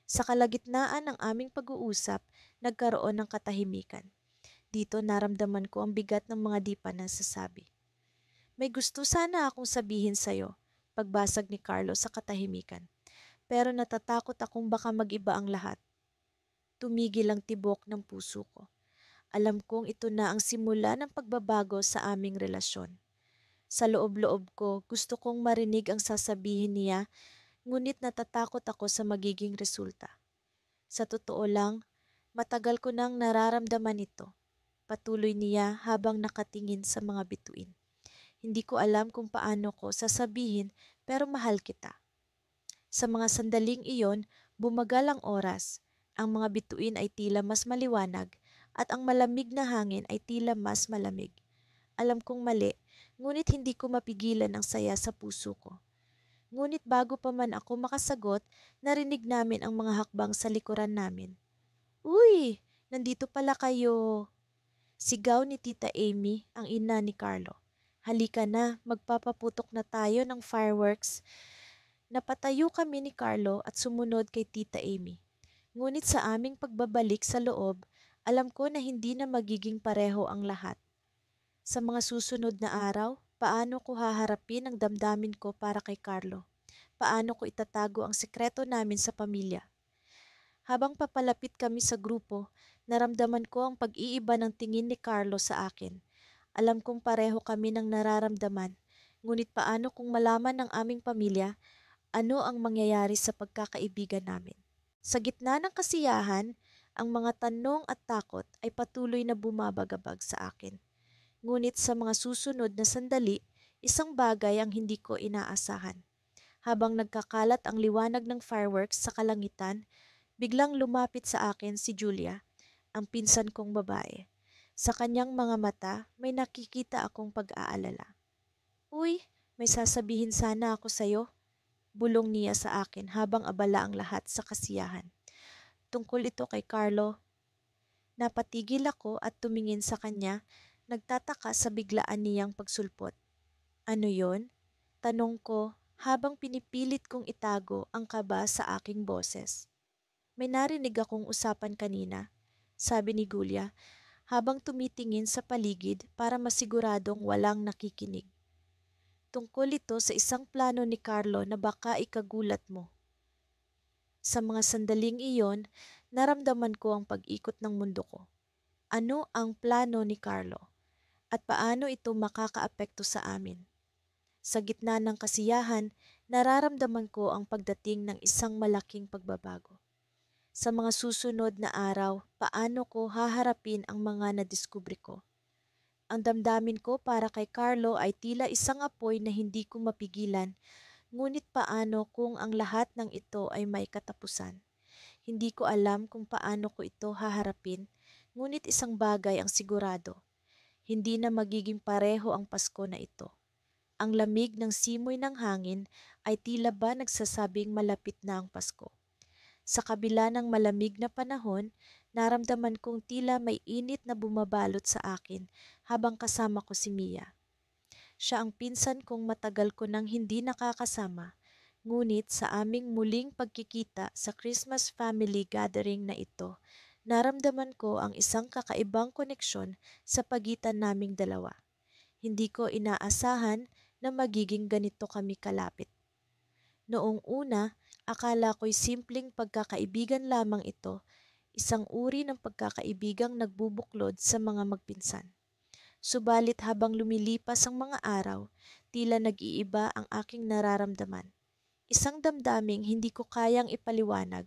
Sa kalagitnaan ng aming pag-uusap, nagkaroon ng katahimikan. Dito naramdaman ko ang bigat ng mga di pa nasasabi. May gusto sana akong sabihin sa'yo, pagbasag ni Carlo sa katahimikan. Pero natatakot akong baka mag-iba ang lahat. Tumigil ang tibok ng puso ko. Alam kong ito na ang simula ng pagbabago sa aming relasyon. Sa loob-loob ko, gusto kong marinig ang sasabihin niya, ngunit natatakot ako sa magiging resulta. Sa totoo lang, matagal ko nang nararamdaman ito. Patuloy niya habang nakatingin sa mga bituin. Hindi ko alam kung paano ko sasabihin pero mahal kita. Sa mga sandaling iyon, bumagal ang oras. Ang mga bituin ay tila mas maliwanag at ang malamig na hangin ay tila mas malamig. Alam kong mali, ngunit hindi ko mapigilan ang saya sa puso ko. Ngunit bago pa man ako makasagot, narinig namin ang mga hakbang sa likuran namin. Uy! Nandito pala kayo! Sigaw ni Tita Amy, ang ina ni Carlo. Halika na, magpapaputok na tayo ng fireworks. Napatayo kami ni Carlo at sumunod kay Tita Amy. Ngunit sa aming pagbabalik sa loob, alam ko na hindi na magiging pareho ang lahat. Sa mga susunod na araw, paano ko haharapin ang damdamin ko para kay Carlo? Paano ko itatago ang sikreto namin sa pamilya? Habang papalapit kami sa grupo, naramdaman ko ang pag-iiba ng tingin ni Carlo sa akin. Alam kong pareho kami ng nararamdaman, ngunit paano kung malaman ng aming pamilya ano ang mangyayari sa pagkakaibigan namin? Sa gitna ng kasiyahan, ang mga tanong at takot ay patuloy na bumabagabag sa akin. Ngunit sa mga susunod na sandali, isang bagay ang hindi ko inaasahan. Habang nagkakalat ang liwanag ng fireworks sa kalangitan, biglang lumapit sa akin si Julia, ang pinsan kong babae. Sa kanyang mga mata, may nakikita akong pag-aalala. Uy, may sasabihin sana ako sa'yo, bulong niya sa akin habang abala ang lahat sa kasiyahan. Tungkol ito kay Carlo. Napatigil ako at tumingin sa kanya, nagtataka sa biglaan niyang pagsulpot. Ano yon? Tanong ko habang pinipilit kong itago ang kaba sa aking boses. May narinig akong usapan kanina, sabi ni Julia habang tumitingin sa paligid para masiguradong walang nakikinig. Tungkol ito sa isang plano ni Carlo na baka ikagulat mo. Sa mga sandaling iyon, naramdaman ko ang pag-ikot ng mundo ko. Ano ang plano ni Carlo? At paano ito makakaapekto sa amin? Sa gitna ng kasiyahan, nararamdaman ko ang pagdating ng isang malaking pagbabago. Sa mga susunod na araw, paano ko haharapin ang mga nadiskubre ko? Ang damdamin ko para kay Carlo ay tila isang apoy na hindi ko mapigilan, ngunit paano kung ang lahat ng ito ay may katapusan? Hindi ko alam kung paano ko ito haharapin, ngunit isang bagay ang sigurado. Hindi na magiging pareho ang Pasko na ito. Ang lamig ng simoy ng hangin ay tila ba nagsasabing malapit na ang Pasko. Sa kabila ng malamig na panahon, naramdaman kong tila may init na bumabalot sa akin habang kasama ko si Mia. Siya ang pinsan kong matagal ko nang hindi nakakasama, ngunit sa aming muling pagkikita sa Christmas family gathering na ito, naramdaman ko ang isang kakaibang koneksyon sa pagitan naming dalawa. Hindi ko inaasahan na magiging ganito kami kalapit. Noong una, akala ko'y simpleng pagkakaibigan lamang ito, isang uri ng pagkakaibigang nagbubuklod sa mga magpinsan. Subalit habang lumilipas ang mga araw, tila nag-iiba ang aking nararamdaman. Isang damdaming hindi ko kayang ipaliwanag,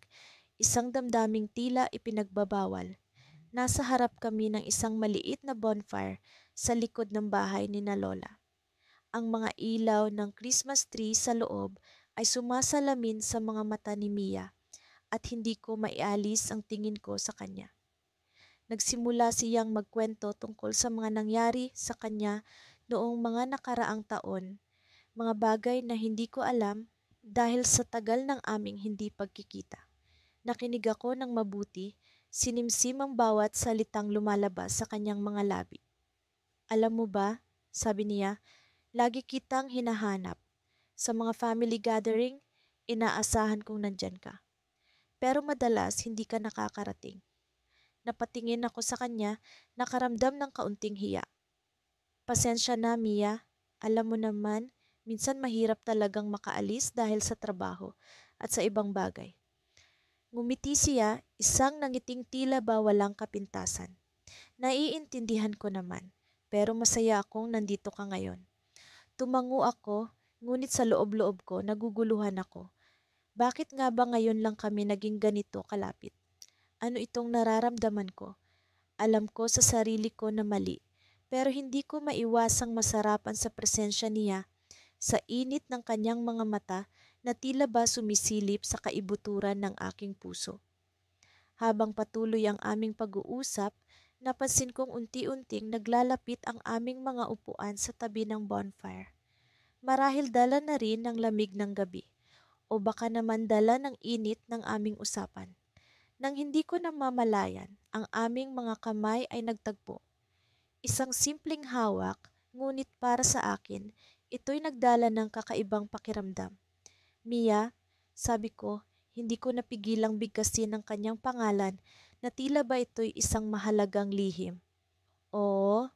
isang damdaming tila ipinagbabawal. Nasa harap kami ng isang maliit na bonfire sa likod ng bahay ni na Lola. Ang mga ilaw ng Christmas tree sa loob ay sumasalamin sa mga mata ni Mia at hindi ko maialis ang tingin ko sa kanya. Nagsimula siyang magkwento tungkol sa mga nangyari sa kanya noong mga nakaraang taon, mga bagay na hindi ko alam dahil sa tagal ng aming hindi pagkikita. Nakinig ako ng mabuti, sinimsim ang bawat salitang lumalabas sa kanyang mga labi. Alam mo ba, sabi niya, lagi kitang hinahanap. Sa mga family gathering, inaasahan kong nandyan ka. pero madalas hindi ka nakakarating. Napatingin ako sa kanya, nakaramdam ng kaunting hiya. Pasensya na, Mia. Alam mo naman, minsan mahirap talagang makaalis dahil sa trabaho at sa ibang bagay. Ngumiti siya, isang nangiting tila ba walang kapintasan. Naiintindihan ko naman, pero masaya akong nandito ka ngayon. Tumango ako, ngunit sa loob-loob ko naguguluhan ako. Bakit nga ba ngayon lang kami naging ganito kalapit? Ano itong nararamdaman ko? Alam ko sa sarili ko na mali, pero hindi ko maiwasang masarapan sa presensya niya, sa init ng kanyang mga mata na tila ba sumisilip sa kaibuturan ng aking puso. Habang patuloy ang aming pag-uusap, napansin kong unti-unting naglalapit ang aming mga upuan sa tabi ng bonfire. Marahil dala na rin ng lamig ng gabi, o baka naman dala ng init ng aming usapan. Nang hindi ko namamalayan, ang aming mga kamay ay nagtagpo. Isang simpleng hawak, ngunit para sa akin, ito'y nagdala ng kakaibang pakiramdam. Mia, sabi ko, hindi ko napigilang bigkasin ang kanyang pangalan na tila ba ito'y isang mahalagang lihim. Oo,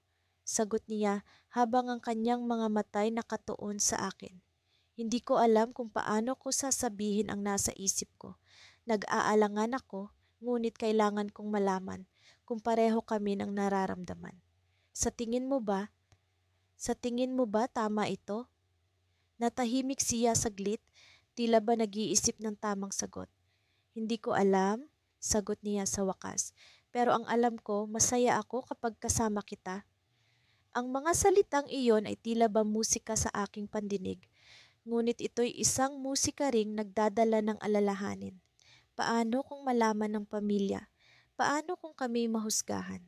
sagot niya habang ang kanyang mga matay nakatuon sa akin. Hindi ko alam kung paano ko sasabihin ang nasa isip ko. Nag-aalangan ako, ngunit kailangan kong malaman kung pareho kami ng nararamdaman. Sa tingin mo ba? Sa tingin mo ba tama ito? Natahimik siya saglit, tila ba nag-iisip ng tamang sagot. Hindi ko alam, sagot niya sa wakas. Pero ang alam ko, masaya ako kapag kasama kita. Ang mga salitang iyon ay tila ba musika sa aking pandinig, ngunit ito'y isang musika ring nagdadala ng alalahanin. Paano kung malaman ng pamilya? Paano kung kami mahusgahan?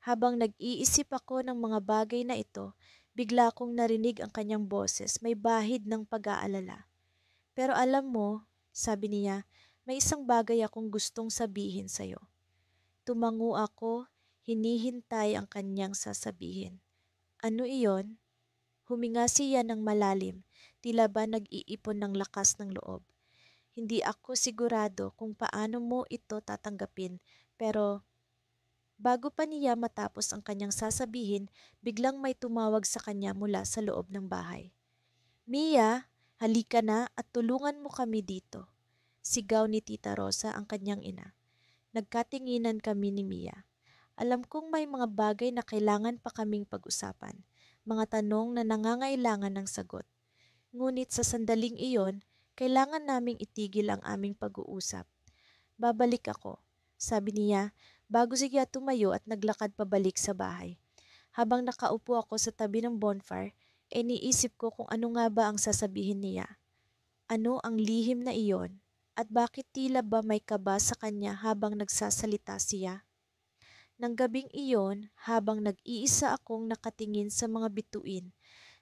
Habang nag-iisip ako ng mga bagay na ito, bigla kong narinig ang kanyang boses, may bahid ng pag-aalala. Pero alam mo, sabi niya, may isang bagay akong gustong sabihin sa'yo. Tumango ako, hinihintay ang kanyang sasabihin. Ano iyon? Huminga siya ng malalim, tila ba nag-iipon ng lakas ng loob. Hindi ako sigurado kung paano mo ito tatanggapin, pero bago pa niya matapos ang kanyang sasabihin, biglang may tumawag sa kanya mula sa loob ng bahay. Mia, halika na at tulungan mo kami dito. Sigaw ni Tita Rosa ang kanyang ina. Nagkatinginan kami ni Mia. Alam kong may mga bagay na kailangan pa kaming pag-usapan, mga tanong na nangangailangan ng sagot. Ngunit sa sandaling iyon, kailangan naming itigil ang aming pag-uusap. Babalik ako, sabi niya, bago siya tumayo at naglakad pabalik sa bahay. Habang nakaupo ako sa tabi ng bonfire, iniisip ko kung ano nga ba ang sasabihin niya. Ano ang lihim na iyon? At bakit tila ba may kaba sa kanya habang nagsasalita siya? Nang gabing iyon, habang nag-iisa akong nakatingin sa mga bituin,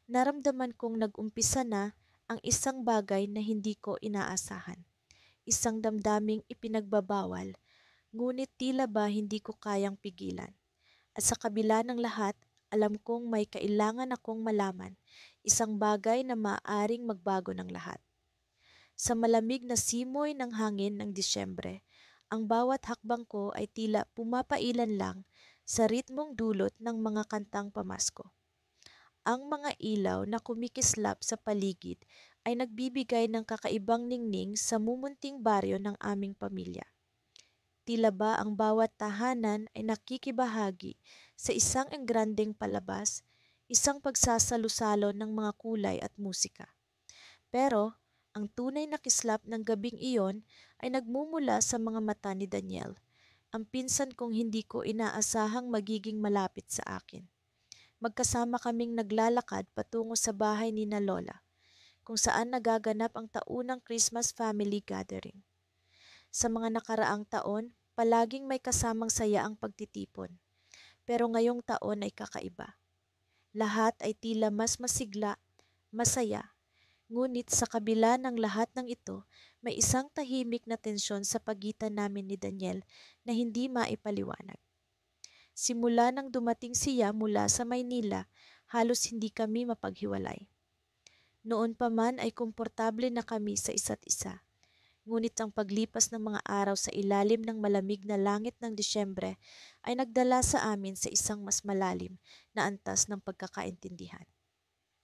naramdaman kong nag-umpisa na ang isang bagay na hindi ko inaasahan. Isang damdaming ipinagbabawal, ngunit tila ba hindi ko kayang pigilan. At sa kabila ng lahat, alam kong may kailangan akong malaman, isang bagay na maaaring magbago ng lahat. Sa malamig na simoy ng hangin ng Disyembre, ang bawat hakbang ko ay tila pumapailan lang sa ritmong dulot ng mga kantang pamasko. Ang mga ilaw na kumikislap sa paligid ay nagbibigay ng kakaibang ningning sa mumunting baryo ng aming pamilya. Tila ba ang bawat tahanan ay nakikibahagi sa isang engrandeng palabas, isang pagsasalo-salo ng mga kulay at musika. Pero ang tunay na kislap ng gabing iyon ay nagmumula sa mga mata ni Daniel, ang pinsan kong hindi ko inaasahang magiging malapit sa akin. Magkasama kaming naglalakad patungo sa bahay ni na Lola, kung saan nagaganap ang taunang Christmas family gathering. Sa mga nakaraang taon, palaging may kasamang saya ang pagtitipon. Pero ngayong taon ay kakaiba. Lahat ay tila mas masigla, masaya. Ngunit sa kabila ng lahat ng ito, may isang tahimik na tensyon sa pagitan namin ni Daniel na hindi maipaliwanag. Simula nang dumating siya mula sa Maynila, halos hindi kami mapaghiwalay. Noon pa man ay komportable na kami sa isa't isa. Ngunit ang paglipas ng mga araw sa ilalim ng malamig na langit ng Disyembre ay nagdala sa amin sa isang mas malalim na antas ng pagkakaintindihan.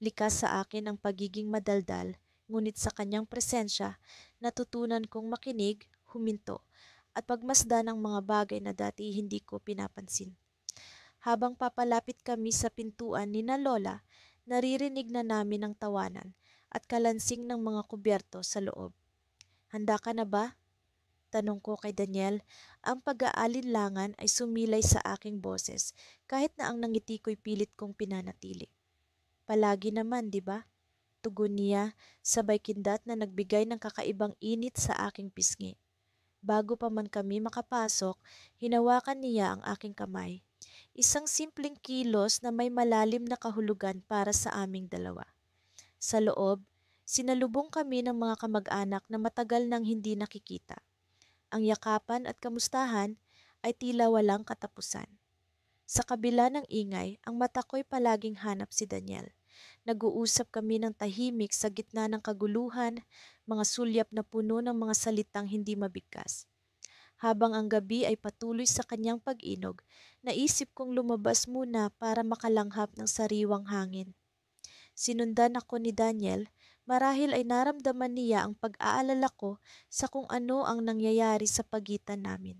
Likas sa akin ang pagiging madaldal, ngunit sa kanyang presensya, natutunan kong makinig, huminto, at pagmasdan ng mga bagay na dati hindi ko pinapansin. Habang papalapit kami sa pintuan ni na Lola, naririnig na namin ang tawanan at kalansing ng mga kubyerto sa loob. Handa ka na ba? Tanong ko kay Daniel. Ang pag-aalinlangan ay sumilay sa aking boses kahit na ang nangiti ko'y pilit kong pinanatili. Palagi naman, di ba? Tugon niya, sabay kindat na nagbigay ng kakaibang init sa aking pisngi. Bago pa man kami makapasok, hinawakan niya ang aking kamay. Isang simpleng kilos na may malalim na kahulugan para sa aming dalawa. Sa loob, sinalubong kami ng mga kamag-anak na matagal nang hindi nakikita. Ang yakapan at kamustahan ay tila walang katapusan. Sa kabila ng ingay, ang mata ko'y palaging hanap si Daniel. Nag-uusap kami ng tahimik sa gitna ng kaguluhan, mga sulyap na puno ng mga salitang hindi mabigkas. Habang ang gabi ay patuloy sa kanyang pag-inog, naisip kong lumabas muna para makalanghap ng sariwang hangin. Sinundan ako ni Daniel, marahil ay naramdaman niya ang pag-aalala ko sa kung ano ang nangyayari sa pagitan namin.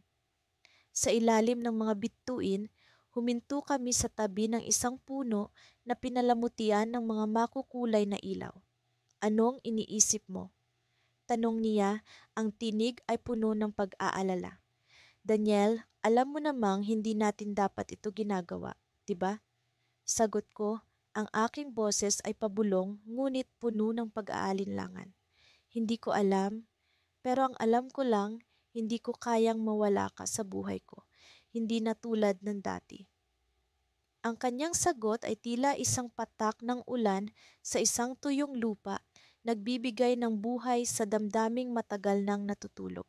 Sa ilalim ng mga bituin, huminto kami sa tabi ng isang puno na pinalamutian ng mga makukulay na ilaw. Anong iniisip mo? Tanong niya, ang tinig ay puno ng pag-aalala. Daniel, alam mo namang hindi natin dapat ito ginagawa, di ba? Sagot ko, ang aking boses ay pabulong ngunit puno ng pag-aalinlangan. Hindi ko alam, pero ang alam ko lang, hindi ko kayang mawala ka sa buhay ko. Hindi na tulad ng dati. Ang kanyang sagot ay tila isang patak ng ulan sa isang tuyong lupa, nagbibigay ng buhay sa damdaming matagal nang natutulog.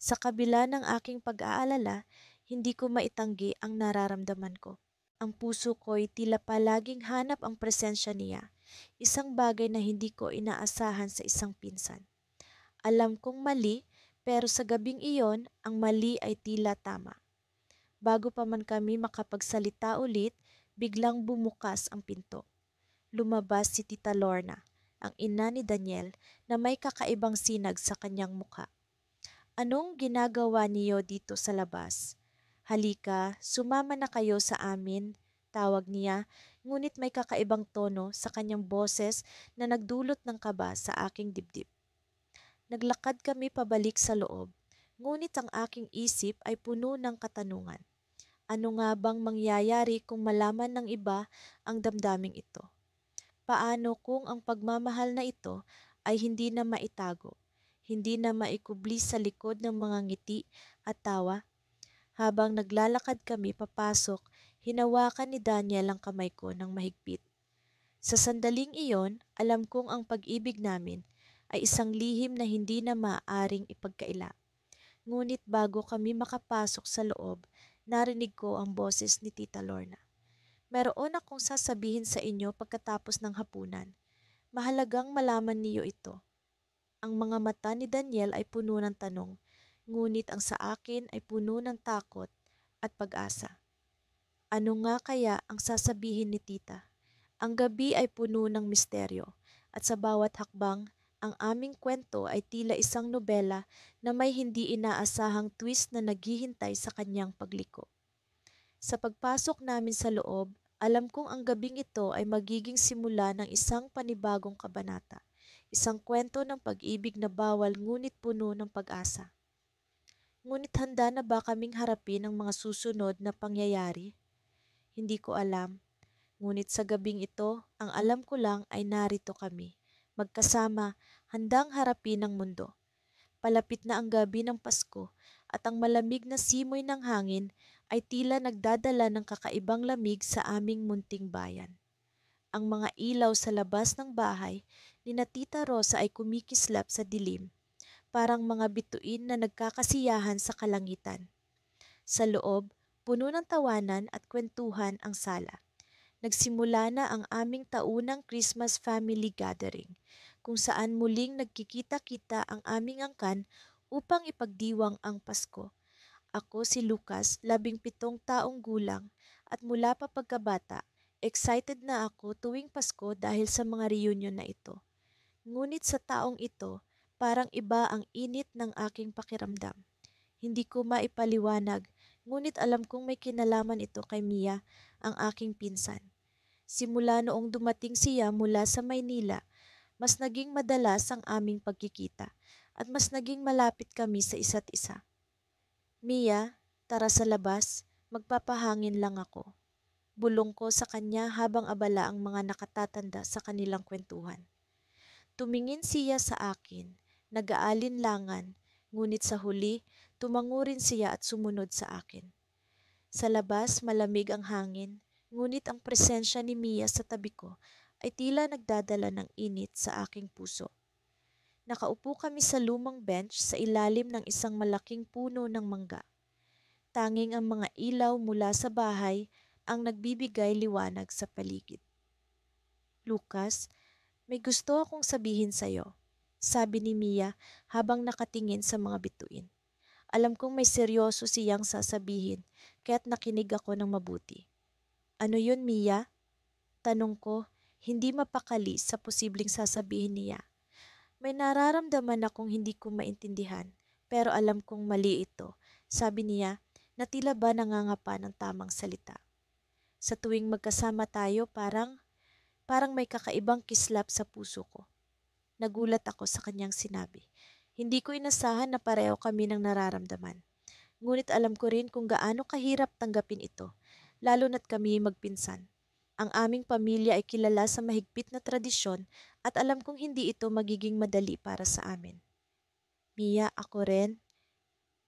Sa kabila ng aking pag-aalala, hindi ko maitanggi ang nararamdaman ko. Ang puso ko'y tila palaging hanap ang presensya niya, isang bagay na hindi ko inaasahan sa isang pinsan. Alam kong mali, pero sa gabing iyon, ang mali ay tila tama. Bago pa man kami makapagsalita ulit, biglang bumukas ang pinto. Lumabas si Tita Lorna, ang ina ni Daniel, na may kakaibang sinag sa kanyang mukha. Anong ginagawa niyo dito sa labas? Halika, sumama na kayo sa amin, tawag niya, ngunit may kakaibang tono sa kanyang boses na nagdulot ng kaba sa aking dibdib. Naglakad kami pabalik sa loob, ngunit ang aking isip ay puno ng katanungan. Ano nga bang mangyayari kung malaman ng iba ang damdaming ito? Paano kung ang pagmamahal na ito ay hindi na maitago, hindi na maikubli sa likod ng mga ngiti at tawa? Habang naglalakad kami papasok, hinawakan ni Daniel ang kamay ko ng mahigpit. Sa sandaling iyon, alam kong ang pag-ibig namin ay isang lihim na hindi na maaaring ipagkaila. Ngunit bago kami makapasok sa loob, narinig ko ang boses ni Tita Lorna. Meron akong sasabihin sa inyo pagkatapos ng hapunan. Mahalagang malaman niyo ito. Ang mga mata ni Daniel ay puno ng tanong, ngunit ang sa akin ay puno ng takot at pag-asa. Ano nga kaya ang sasabihin ni Tita? Ang gabi ay puno ng misteryo at sa bawat hakbang, ang aming kwento ay tila isang nobela na may hindi inaasahang twist na naghihintay sa kanyang pagliko. Sa pagpasok namin sa loob, alam kong ang gabing ito ay magiging simula ng isang panibagong kabanata, isang kwento ng pag-ibig na bawal ngunit puno ng pag-asa. Ngunit handa na ba kaming harapin ang mga susunod na pangyayari? Hindi ko alam. Ngunit sa gabing ito, ang alam ko lang ay narito kami, magkasama, handang harapin ang mundo. Palapit na ang gabi ng Pasko at ang malamig na simoy ng hangin ay tila nagdadala ng kakaibang lamig sa aming munting bayan. Ang mga ilaw sa labas ng bahay ni na Tita Rosa ay kumikislap sa dilim, parang mga bituin na nagkakasiyahan sa kalangitan. Sa loob, puno ng tawanan at kwentuhan ang sala. Nagsimula na ang aming taunang Christmas family gathering. kung saan muling nagkikita-kita ang aming angkan upang ipagdiwang ang Pasko. Ako si Lucas, 17 taong gulang, at mula pa pagkabata, excited na ako tuwing Pasko dahil sa mga reunion na ito. Ngunit sa taong ito, parang iba ang init ng aking pakiramdam. Hindi ko maipaliwanag, ngunit alam kong may kinalaman ito kay Mia, ang aking pinsan. Simula noong dumating siya mula sa Maynila, mas naging madalas ang aming pagkikita at mas naging malapit kami sa isa't isa. Mia, tara sa labas, magpapahangin lang ako. Bulong ko sa kanya habang abala ang mga nakatatanda sa kanilang kwentuhan. Tumingin siya sa akin, nag-aalinlangan, ngunit sa huli, tumango rin siya at sumunod sa akin. Sa labas, malamig ang hangin, ngunit ang presensya ni Mia sa tabi ko ay tila nagdadala ng init sa aking puso. Nakaupo kami sa lumang bench sa ilalim ng isang malaking puno ng mangga. Tanging ang mga ilaw mula sa bahay ang nagbibigay liwanag sa paligid. Lucas, may gusto akong sabihin sa'yo, sabi ni Mia habang nakatingin sa mga bituin. Alam kong may seryoso siyang sasabihin, kaya't nakinig ako ng mabuti. Ano yun, Mia? Tanong ko, hindi mapakali sa posibleng sasabihin niya. May nararamdaman akong hindi ko maintindihan, pero alam kong mali ito, sabi niya na tila ba nangangapa ng tamang salita. Sa tuwing magkasama tayo, parang may kakaibang kislap sa puso ko. Nagulat ako sa kanyang sinabi. Hindi ko inasahan na pareho kami ng nararamdaman. Ngunit alam ko rin kung gaano kahirap tanggapin ito, lalo na't kami magpinsan. Ang aming pamilya ay kilala sa mahigpit na tradisyon at alam kong hindi ito magiging madali para sa amin. Mia, ako rin.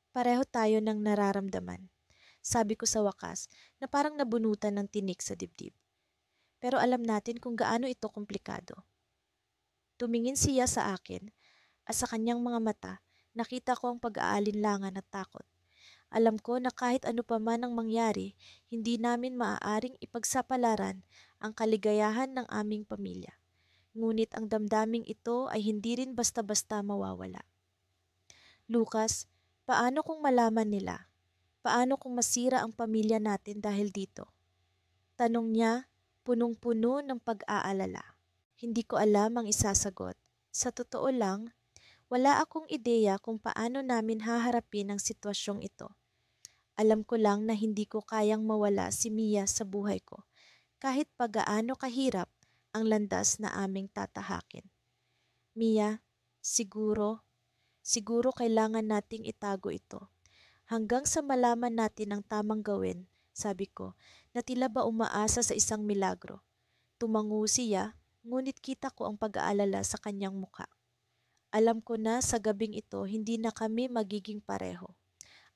Pareho tayo ng nararamdaman. Sabi ko sa wakas na parang nabunutan ng tinik sa dibdib. Pero alam natin kung gaano ito komplikado. Tumingin siya sa akin at sa kanyang mga mata nakita ko ang pag-aalinlangan at takot. Alam ko na kahit ano pa man ang mangyari, hindi namin maaaring ipagsapalaran ang kaligayahan ng aming pamilya. Ngunit ang damdaming ito ay hindi rin basta-basta mawawala. Lucas, paano kung malaman nila? Paano kung masira ang pamilya natin dahil dito? Tanong niya, punong-puno ng pag-aalala. Hindi ko alam ang isasagot. Sa totoo lang, wala akong ideya kung paano namin haharapin ang sitwasyong ito. Alam ko lang na hindi ko kayang mawala si Mia sa buhay ko, kahit pagaano kahirap ang landas na aming tatahakin. Mia, siguro kailangan nating itago ito. Hanggang sa malaman natin ang tamang gawin, sabi ko, na tila ba umaasa sa isang milagro. Tumango siya, ngunit kita ko ang pag-aalala sa kanyang muka. Alam ko na sa gabing ito hindi na kami magiging pareho.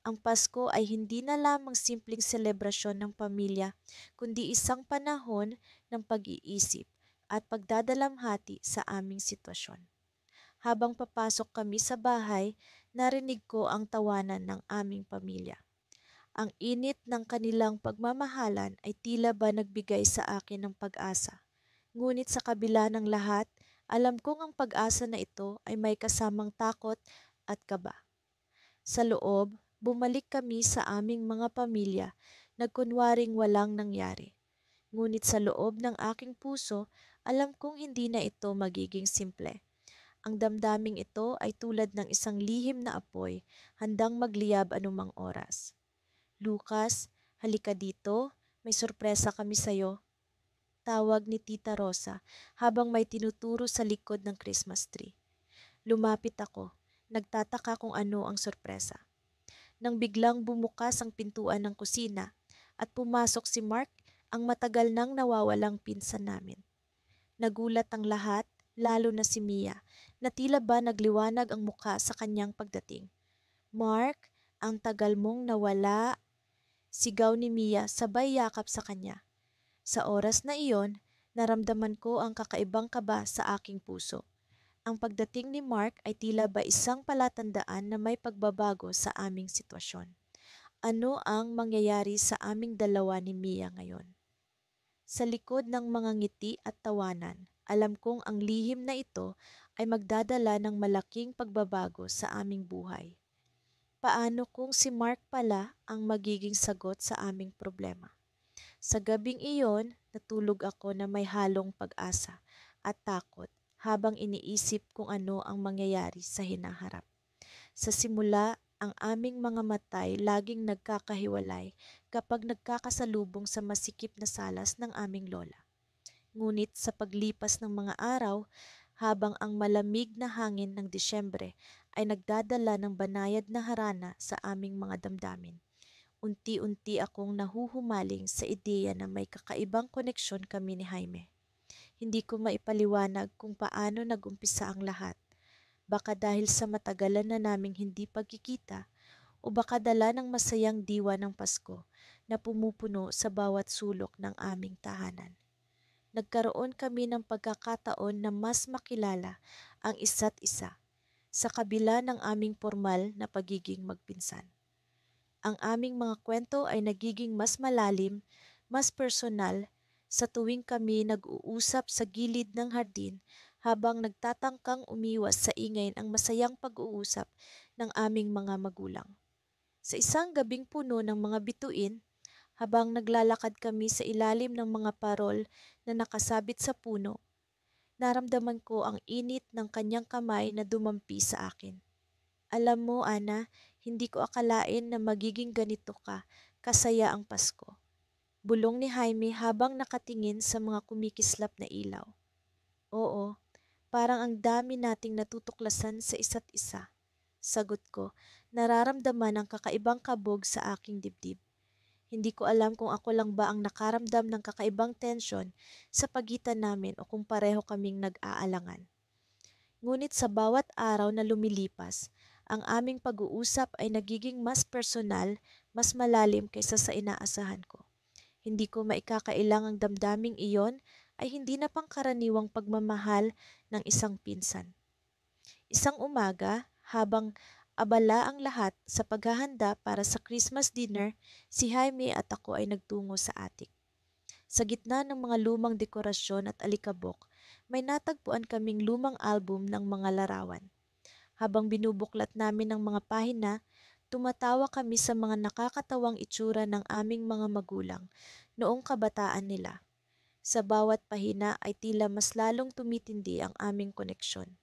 Ang Pasko ay hindi na lamang simpleng selebrasyon ng pamilya, kundi isang panahon ng pag-iisip at pagdadalamhati sa aming sitwasyon. Habang papasok kami sa bahay, narinig ko ang tawanan ng aming pamilya. Ang init ng kanilang pagmamahalan ay tila ba nagbigay sa akin ng pag-asa. Ngunit sa kabila ng lahat, alam kong ang pag-asa na ito ay may kasamang takot at kaba. Sa loob, bumalik kami sa aming mga pamilya, nagkunwaring walang nangyari. Ngunit sa loob ng aking puso, alam kong hindi na ito magiging simple. Ang damdaming ito ay tulad ng isang lihim na apoy, handang magliyab anumang oras. Lucas, halika dito, may sorpresa kami sa'yo. Tawag ni Tita Rosa habang may tinuturo sa likod ng Christmas tree. Lumapit ako, nagtataka kung ano ang sorpresa. Nang biglang bumukas ang pintuan ng kusina at pumasok si Mark, ang matagal nang nawawalang pinsan namin. Nagulat ang lahat, lalo na si Mia, na tila ba nagliwanag ang mukha sa kanyang pagdating. Mark, ang tagal mong nawala, sigaw ni Mia sabay yakap sa kanya. Sa oras na iyon, naramdaman ko ang kakaibang kaba sa aking puso. Ang pagdating ni Mark ay tila ba isang palatandaan na may pagbabago sa aming sitwasyon. Ano ang mangyayari sa aming dalawa ni Mia ngayon? Sa likod ng mga ngiti at tawanan, Alam kong ang lihim na ito ay magdadala ng malaking pagbabago sa aming buhay. Paano kung si Mark pala ang magiging sagot sa aming problema? Sa gabing iyon, natulog ako na may halong pag-asa at takot habang iniisip kung ano ang mangyayari sa hinaharap. Sa simula, ang aming mga matay laging nagkakahiwalay kapag nagkakasalubong sa masikip na salas ng aming lola. Ngunit sa paglipas ng mga araw, habang ang malamig na hangin ng Disyembre ay nagdadala ng banayad na harana sa aming mga damdamin, unti-unti akong nahuhumaling sa ideya na may kakaibang koneksyon kami ni Jaime. Hindi ko maipaliwanag kung paano nagumpisa ang lahat. Baka dahil sa matagalan na naming hindi pagkikita o baka dala ng masayang diwa ng Pasko na pumupuno sa bawat sulok ng aming tahanan. Nagkaroon kami ng pagkakataon na mas makilala ang isa't isa sa kabila ng aming formal na pagiging magpinsan. Ang aming mga kwento ay nagiging mas malalim, mas personal sa tuwing kami nag-uusap sa gilid ng hardin habang nagtatangkang umiwas sa ingay ang masayang pag-uusap ng aming mga magulang. Sa isang gabing puno ng mga bituin, habang naglalakad kami sa ilalim ng mga parol na nakasabit sa puno, naramdaman ko ang init ng kanyang kamay na dumampi sa akin. Alam mo, Ana, hindi ko akalain na magiging ganito ka kasaya ang Pasko. Bulong ni Jaime habang nakatingin sa mga kumikislap na ilaw. Oo, parang ang dami nating natutuklasan sa isa't isa. Sagot ko, nararamdaman ang kakaibang kabog sa aking dibdib. Hindi ko alam kung ako lang ba ang nakaramdam ng kakaibang tensyon sa pagitan namin o kung pareho kaming nag-aalangan. Ngunit sa bawat araw na lumilipas, ang aming pag-uusap ay nagiging mas personal, mas malalim kaysa sa inaasahan ko. Hindi ko maikakailang ang damdaming iyon ay hindi na pangkaraniwang pagmamahal ng isang pinsan. Isang umaga, habang abala ang lahat sa paghahanda para sa Christmas dinner, si Jaime at ako ay nagtungo sa attic. Sa gitna ng mga lumang dekorasyon at alikabok, may natagpuan kaming lumang album ng mga larawan. Habang binubuklat namin ang mga pahina, tumatawa kami sa mga nakakatawang itsura ng aming mga magulang noong kabataan nila. Sa bawat pahina ay tila mas lalong tumitindi ang aming koneksyon.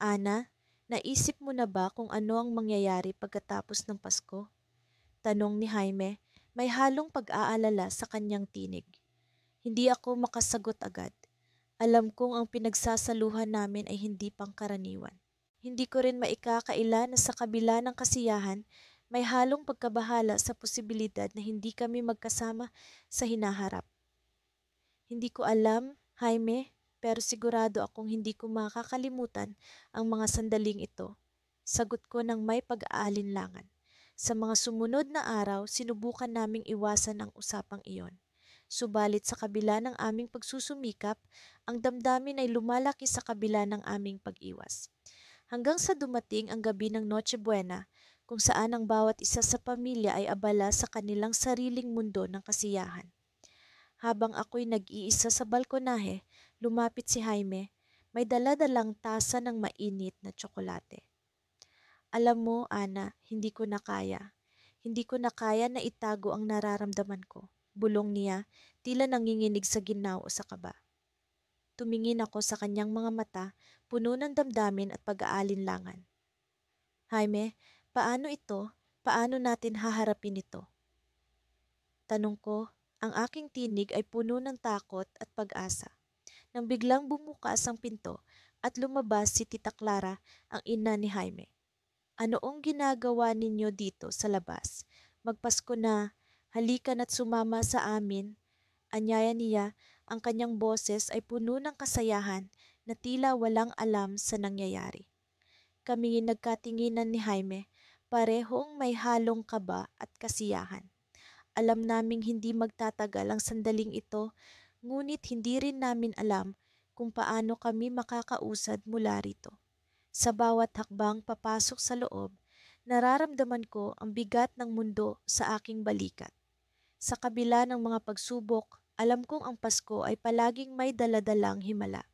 Ana, naisip mo na ba kung ano ang mangyayari pagkatapos ng Pasko? Tanong ni Jaime, may halong pag-aalala sa kanyang tinig. Hindi ako makasagot agad. Alam kong ang pinagsasaluhan namin ay hindi pangkaraniwan. Hindi ko rin maikakaila na sa kabila ng kasiyahan, may halong pagkabahala sa posibilidad na hindi kami magkasama sa hinaharap. Hindi ko alam, Jaime, pero sigurado akong hindi ko makakalimutan ang mga sandaling ito. Sagot ko ng may pag-aalinlangan. Sa mga sumunod na araw, sinubukan naming iwasan ang usapang iyon. Subalit sa kabila ng aming pagsusumikap, ang damdamin ay lumalaki sa kabila ng aming pag-iwas. Hanggang sa dumating ang gabi ng Noche Buena, kung saan ang bawat isa sa pamilya ay abala sa kanilang sariling mundo ng kasiyahan. Habang ako'y nag-iisa sa balkonahe, lumapit si Jaime, may dala-dalang tasa ng mainit na tsokolate. Alam mo, Ana, hindi ko na kaya. Hindi ko na kaya na itago ang nararamdaman ko. Bulong niya, tila nanginginig sa ginaw o sa kaba. Tumingin ako sa kanyang mga mata, puno ng damdamin at pag-aalinlangan. Jaime, paano ito? Paano natin haharapin ito? Tanong ko, ang aking tinig ay puno ng takot at pag-asa. Nang biglang bumukas ang pinto at lumabas si Tita Clara, ang ina ni Jaime. Anoong ginagawa ninyo dito sa labas? Magpasko na, halika na't sumama sa amin. Anyaya niya, ang kanyang boses ay puno ng kasayahan na tila walang alam sa nangyayari. Kami nagkatinginan ni Jaime, parehong may halong kaba at kasiyahan. Alam naming hindi magtatagal ang sandaling ito, ngunit hindi rin namin alam kung paano kami makakausad mula rito. Sa bawat hakbang papasok sa loob, nararamdaman ko ang bigat ng mundo sa aking balikat. Sa kabila ng mga pagsubok, Alam kong ang Pasko ay palaging may daladalang himala.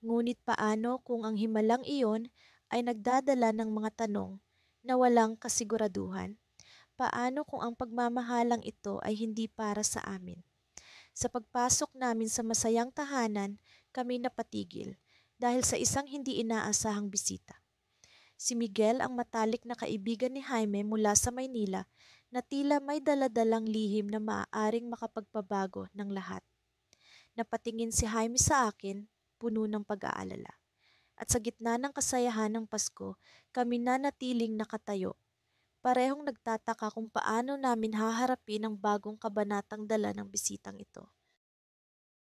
Ngunit paano kung ang himalang iyon ay nagdadala ng mga tanong na walang kasiguraduhan? Paano kung ang pagmamahalang ito ay hindi para sa amin? Sa pagpasok namin sa masayang tahanan, kami napatigil dahil sa isang hindi inaasahang bisita. Si Miguel ang matalik na kaibigan ni Jaime mula sa Maynila na tila may daladalang lihim na maaaring makapagpabago ng lahat. Napatingin si Jaime sa akin, puno ng pag-aalala. At sa gitna ng kasayahan ng Pasko, kami nanatiling nakatayo. Parehong nagtataka kung paano namin haharapin ang bagong kabanatang dala ng bisitang ito.